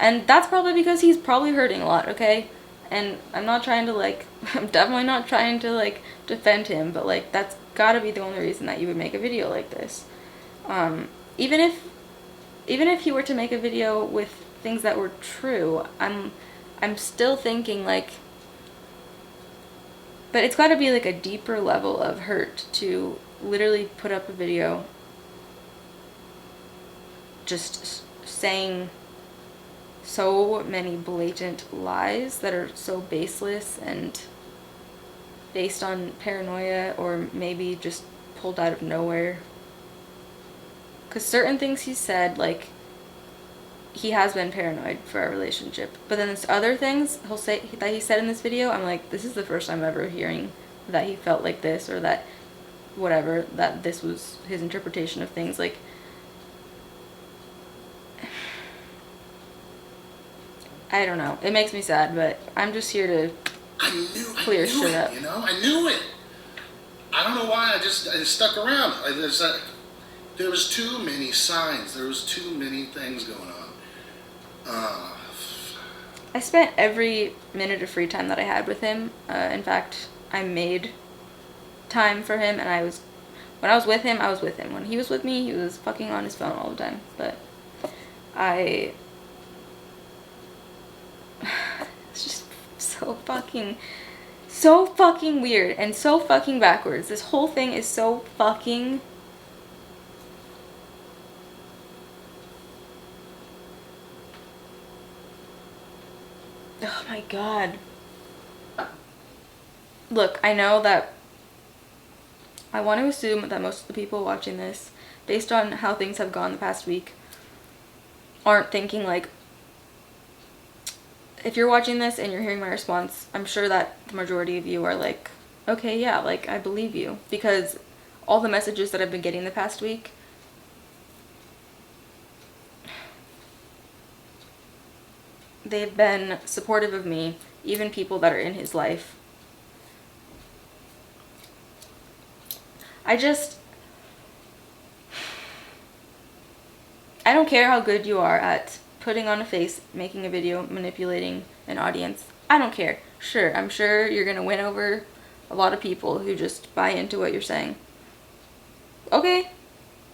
and that's probably because he's probably hurting a lot, okay? And I'm not trying to, like, I'm definitely not trying to, like, defend him, but, like, that's gotta be the only reason that you would make a video like this. Even if he were to make a video with things that were true, I'm still thinking, like, but it's gotta be, like, a deeper level of hurt to literally put up a video just saying so many blatant lies that are so baseless and based on paranoia, or maybe just pulled out of nowhere. Because certain things he said, like, he has been paranoid for our relationship. But then there's other things he'll say that he said in this video, I'm like, this is the first time ever hearing that he felt like this, or that whatever, that this was his interpretation of things. Like, I don't know. It makes me sad, but I'm just here to clear shit up. You know, I knew it. I don't know why I stuck around. There was too many signs. There was too many things going on. I spent every minute of free time that I had with him. In fact, I made time for him, and when I was with him, I was with him. When he was with me, he was fucking on his phone all the time. But it's just so fucking weird and so fucking backwards. This whole thing is so fucking... Oh my god. Look, I know that I want to assume that most of the people watching this, based on how things have gone the past week, aren't thinking, like, if you're watching this and you're hearing my response, I'm sure that the majority of you are like, okay, yeah, like, I believe you. Because all the messages that I've been getting the past week, they've been supportive of me, even people that are in his life. I don't care how good you are at putting on a face, making a video, manipulating an audience. I don't care. Sure, I'm sure you're gonna win over a lot of people who just buy into what you're saying. Okay,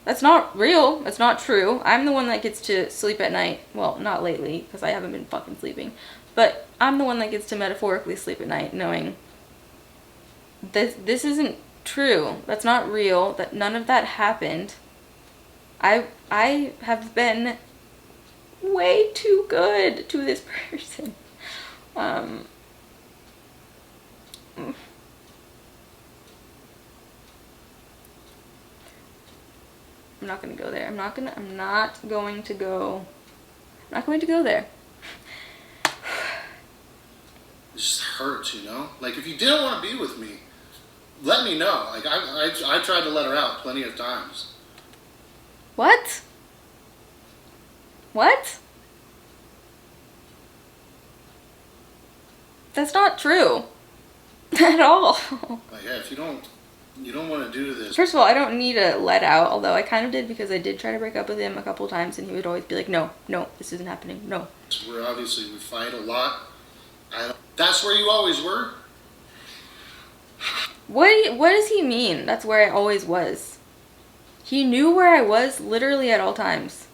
that's not real. That's not true. I'm the one that gets to sleep at night. Well, not lately, because I haven't been fucking sleeping. But I'm the one that gets to metaphorically sleep at night knowing this isn't true. That's not real. That none of that happened. I have been way too good to this person. I'm not gonna go there. I'm not going to go there. It just hurts, you know? Like, if you didn't want to be with me, let me know. Like, I tried to let her out plenty of times. What? What? That's not true. At all. Like, yeah, if you don't want to do this. First of all, I don't need a let out, although I kind of did, because I did try to break up with him a couple times and he would always be like, no, this isn't happening, no. We're obviously, we fight a lot. That's where you always were? What does he mean? That's where I always was. He knew where I was literally at all times.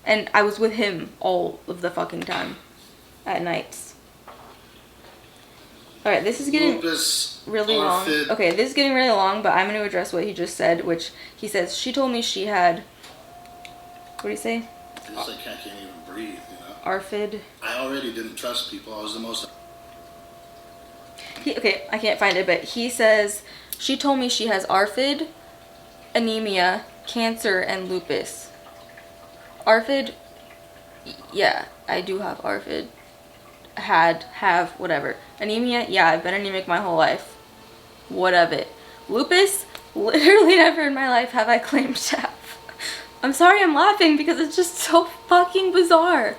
And I was with him all of the fucking time. At nights. Alright, this is getting really long. Okay, this is getting really long, but I'm going to address what he just said, which he says, she told me she had... What do you say? It's like I can't even breathe, you know? ARFID. I already didn't trust people. I was the most... Okay, I can't find it, but he says, she told me she has ARFID, anemia, cancer, and lupus. ARFID, yeah, I do have ARFID. Have, whatever. Anemia, yeah, I've been anemic my whole life. What of it? Lupus, literally never in my life have I claimed to have. I'm sorry I'm laughing because it's just so fucking bizarre.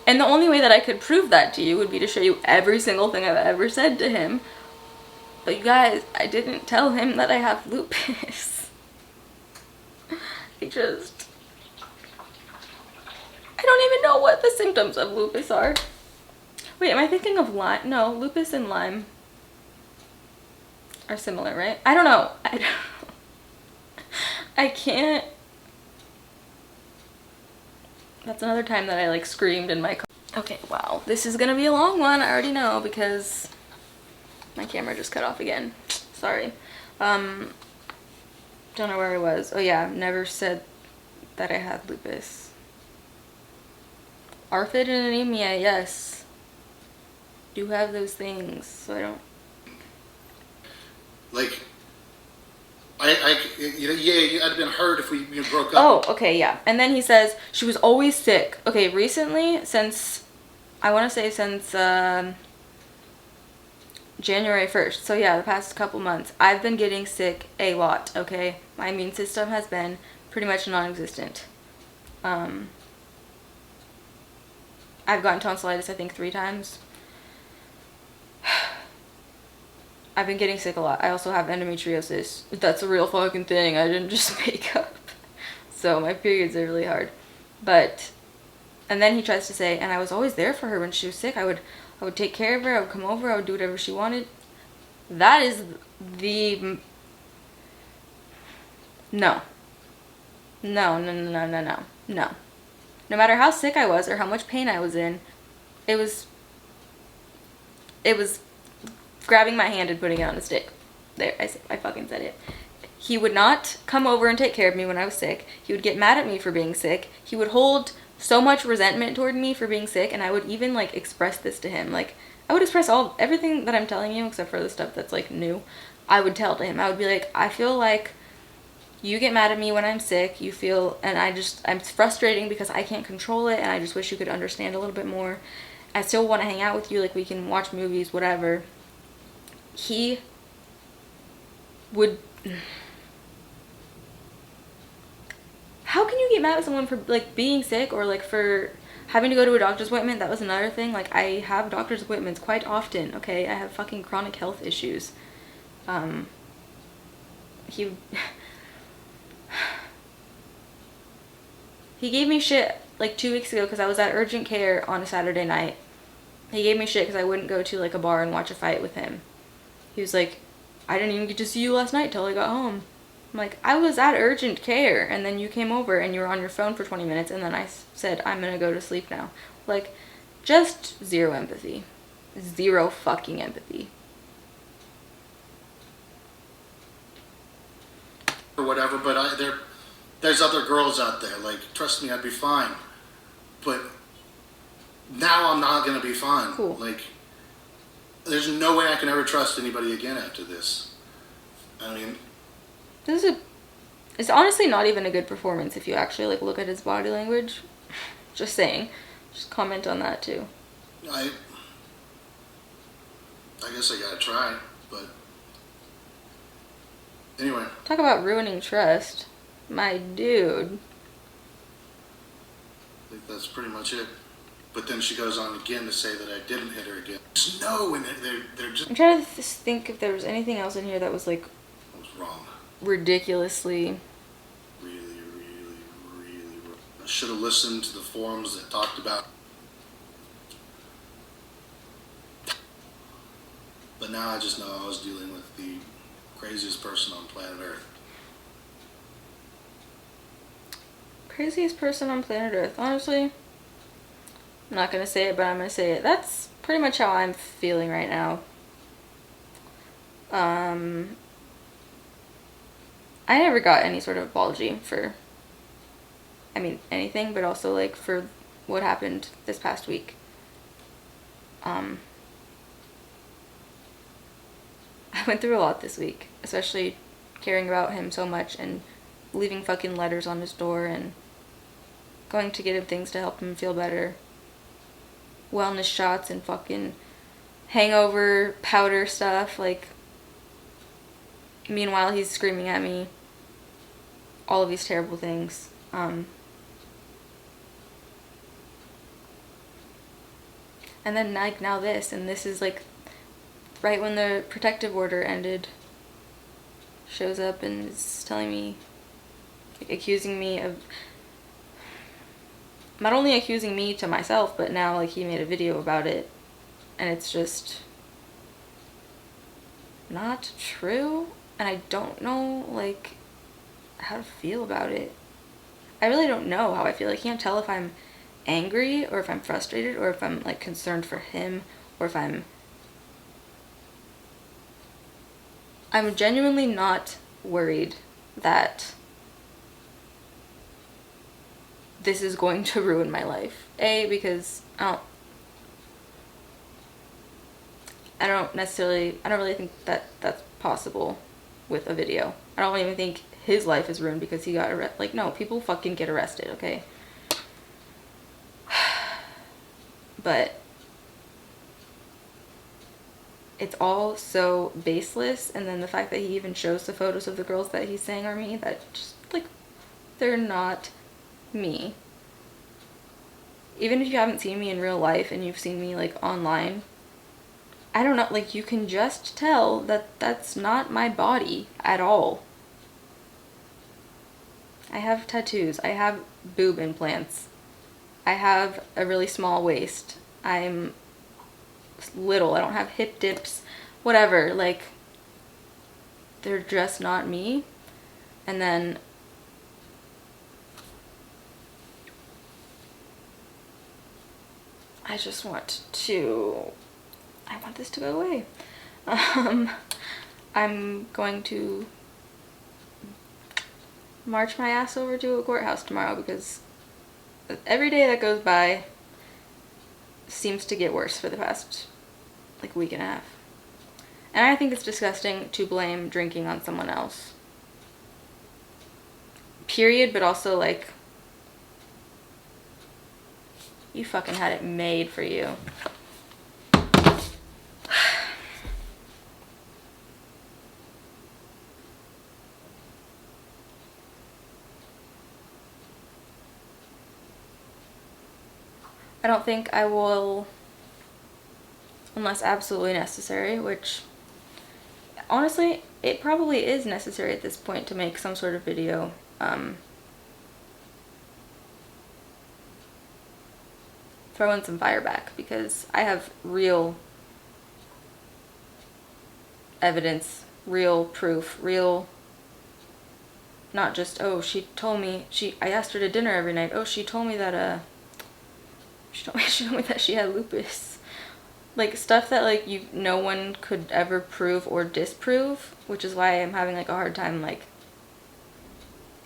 And the only way that I could prove that to you would be to show you every single thing I've ever said to him. But you guys, I didn't tell him that I have lupus. I don't even know what the symptoms of lupus are. Wait, am I thinking of Lyme? No, lupus and Lyme are similar, right? I don't know. I can't. That's another time that I like screamed in my car. Okay, wow. This is gonna be a long one, I already know, because my camera just cut off again. Sorry. Don't know where I was. Oh yeah, never said that I had lupus. ARFID and anemia, yes. Do have those things, so I don't. Like, yeah, I'd have been hurt if we broke up. Oh, okay, yeah. And then he says she was always sick. Okay, recently, since I want to say since January 1st. So yeah, the past couple months, I've been getting sick a lot, okay? My immune system has been pretty much non-existent. I've gotten tonsillitis, I think, 3 times. I've been getting sick a lot. I also have endometriosis. That's a real fucking thing. I didn't just make up. So my periods are really hard. But, and then he tries to say, and I was always there for her when she was sick. I would take care of her. I would come over. I would do whatever she wanted. That is the... No. No. No matter how sick I was or how much pain I was in, it was grabbing my hand and putting it on a stick. There, I fucking said it. He would not come over and take care of me when I was sick. He would get mad at me for being sick. He would hold so much resentment toward me for being sick, and I would even, like, express this to him. Like, I would express everything that I'm telling you, except for the stuff that's, like, new. I would tell to him. I would be like, I feel like you get mad at me when I'm sick. You feel, and I'm frustrating because I can't control it, and I just wish you could understand a little bit more. I still want to hang out with you, like, we can watch movies, whatever. He would... How can you get mad at someone for, like, being sick or, like, for having to go to a doctor's appointment? That was another thing. Like, I have doctor's appointments quite often, okay? I have fucking chronic health issues. He gave me shit, like, 2 weeks ago because I was at urgent care on a Saturday night. He gave me shit because I wouldn't go to, like, a bar and watch a fight with him. He was like, I didn't even get to see you last night till I got home. I'm like, I was at urgent care, and then you came over and you were on your phone for 20 minutes, and then I said, I'm gonna go to sleep now. Like, just zero empathy. Zero fucking empathy. Or whatever, but there's other girls out there. Like, trust me, I'd be fine. But now I'm not gonna be fine. Cool. Like, there's no way I can ever trust anybody again after this. I mean, it's honestly not even a good performance if you actually, like, look at his body language. Just saying. Just comment on that too. I guess I gotta try, but anyway. Talk about ruining trust. My dude. I think that's pretty much it. But then she goes on again to say that I didn't hit her again. Just no, and they're just... I'm trying to think if there was anything else in here that was, like... I was wrong. Ridiculously... Really wrong. I should have listened to the forums that talked about... But now I just know I was dealing with the craziest person on planet Earth. Craziest person on planet Earth. Honestly... I'm not gonna say it, but I'm gonna say it. That's pretty much how I'm feeling right now. I never got any sort of apology for, I mean, anything, but also, like, for what happened this past week. I went through a lot this week, especially caring about him so much and leaving fucking letters on his door and going to get him things to help him feel better. Wellness shots and fucking hangover powder stuff, like, meanwhile he's screaming at me all of these terrible things. And then, like, now this, and this is, like, right when the protective order ended, shows up and is telling me, like, accusing me of, not only accusing me to myself, but now, like, he made a video about it, and it's just not true, and I don't know, like, how to feel about it. I really don't know how I feel. I can't tell if I'm angry or if I'm frustrated or if I'm like concerned for him or if I'm genuinely not worried that this is going to ruin my life. Because I don't really think that that's possible with a video. I don't even think his life is ruined because he got arrested. Like, no, people fucking get arrested, okay? But it's all so baseless, and then the fact that he even shows the photos of the girls that he's saying are me, that just, like, they're not me. Even if you haven't seen me in real life and you've seen me, like, online, I don't know, like, you can just tell that that's not my body at all. I have tattoos. I have boob implants. I have a really small waist. I'm little. I don't have hip dips. Whatever. Like, they're just not me. And then I just want this to go away. I'm going to march my ass over to a courthouse tomorrow because every day that goes by seems to get worse for the past, like, week and a half. And I think it's disgusting to blame drinking on someone else. Period, but also, like, you fucking had it made for you. I don't think I will, unless absolutely necessary, which, honestly, it probably is necessary at this point to make some sort of video. Throw in some fire back, because I have real evidence, real proof, real, not just, oh, she told me, I asked her to dinner every night, oh, she told me that, she told me that she had lupus. Like, stuff that, like, no one could ever prove or disprove, which is why I'm having, like, a hard time, like,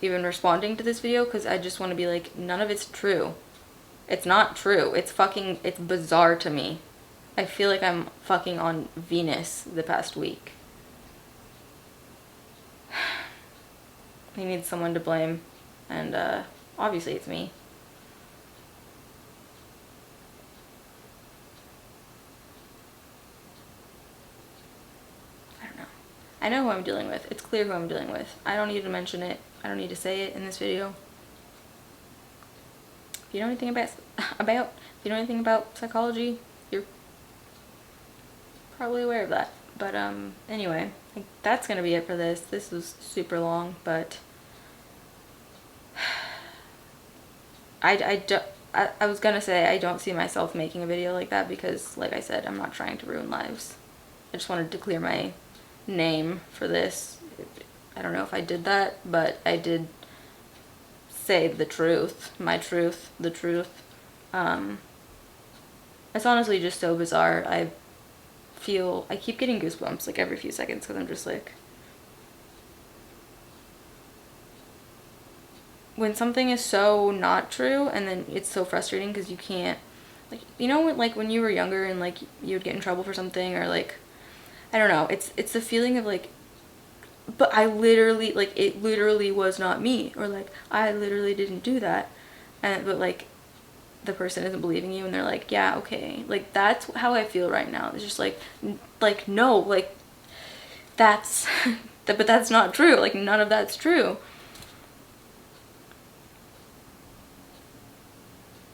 even responding to this video, because I just want to be like, none of it's true. It's not true. It's bizarre to me. I feel like I'm fucking on Venus the past week. He needs someone to blame, and obviously it's me. I don't know. I know who I'm dealing with. It's clear who I'm dealing with. I don't need to mention it. I don't need to say it in this video. If you know anything about psychology, you're probably aware of that. But anyway, like, that's gonna be it for this. This was super long, but I was gonna say I don't see myself making a video like that because, like I said, I'm not trying to ruin lives. I just wanted to clear my name for this. I don't know if I did that, but I did say the truth, my truth, the truth. It's honestly just so bizarre. I keep getting goosebumps like every few seconds because I'm just like, when something is so not true, and then it's so frustrating because you can't, like, you know, when you were younger and, like, you would get in trouble for something, or, like, I don't know, it's the feeling of, like, but I literally, like, it literally was not me, or, like, I literally didn't do that, but, like, the person isn't believing you, and they're like, yeah, okay, like, that's how I feel right now. It's just like no, like, that's but that's not true. Like, none of that's true.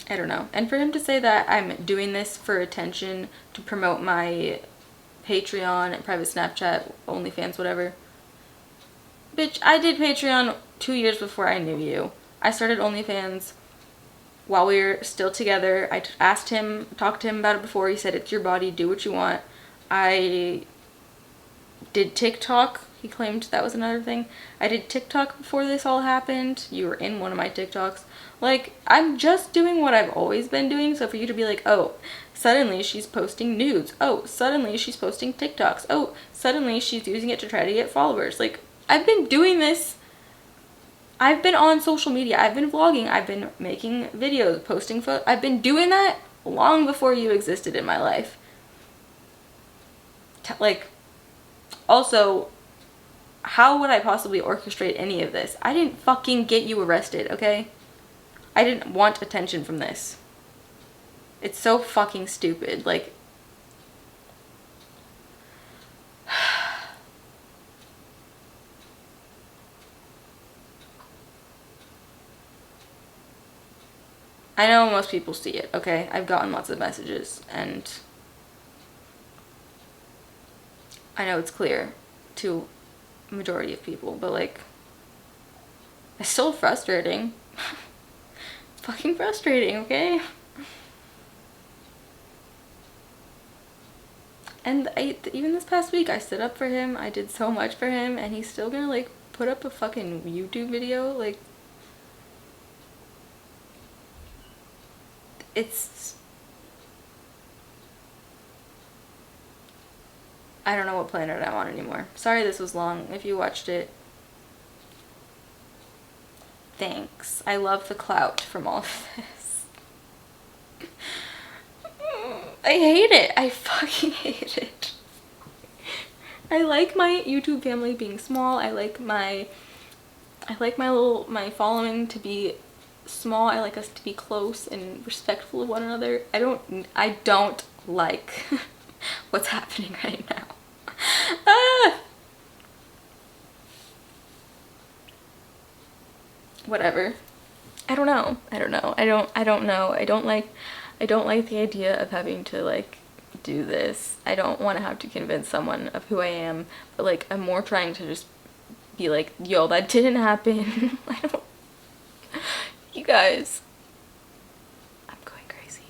I don't know. And for him to say that I'm doing this for attention, to promote my Patreon and private Snapchat, OnlyFans, whatever. Bitch, I did Patreon 2 years before I knew you. I started OnlyFans while we were still together. I asked him, talked to him about it before. He said, it's your body, do what you want. I did TikTok. He claimed that was another thing. I did TikTok before this all happened. You were in one of my TikToks. Like, I'm just doing what I've always been doing. So for you to be like, oh, suddenly she's posting nudes. Oh, suddenly she's posting TikToks. Oh, suddenly she's using it to try to get followers. Like, I've been doing this. I've been on social media. I've been vlogging. I've been making videos, posting photos. I've been doing that long before you existed in my life. Like, also, how would I possibly orchestrate any of this? I didn't fucking get you arrested, okay? I didn't want attention from this. It's so fucking stupid. Like, I know most people see it, okay? I've gotten lots of messages, and I know it's clear to a majority of people, but like, it's still frustrating. It's fucking frustrating, okay? And even this past week, I stood up for him. I did so much for him, and he's still gonna like put up a fucking YouTube video. Like, it's, I don't know what planet I'm on anymore. Sorry this was long. If you watched it, thanks. I love the clout from all of this. I hate it. I fucking hate it. I like my YouTube family being small. I like my following to be small. I like us to be close and respectful of one another. I don't like what's happening right now. Whatever. I don't know. I don't know. I don't know. I don't like the idea of having to like do this. I don't want to have to convince someone of who I am, but like I'm more trying to just be like, yo, that didn't happen. I don't, you guys, I'm going crazy.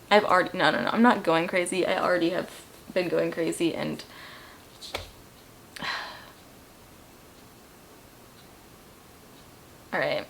No, I'm not going crazy. I already have been going crazy, and all right.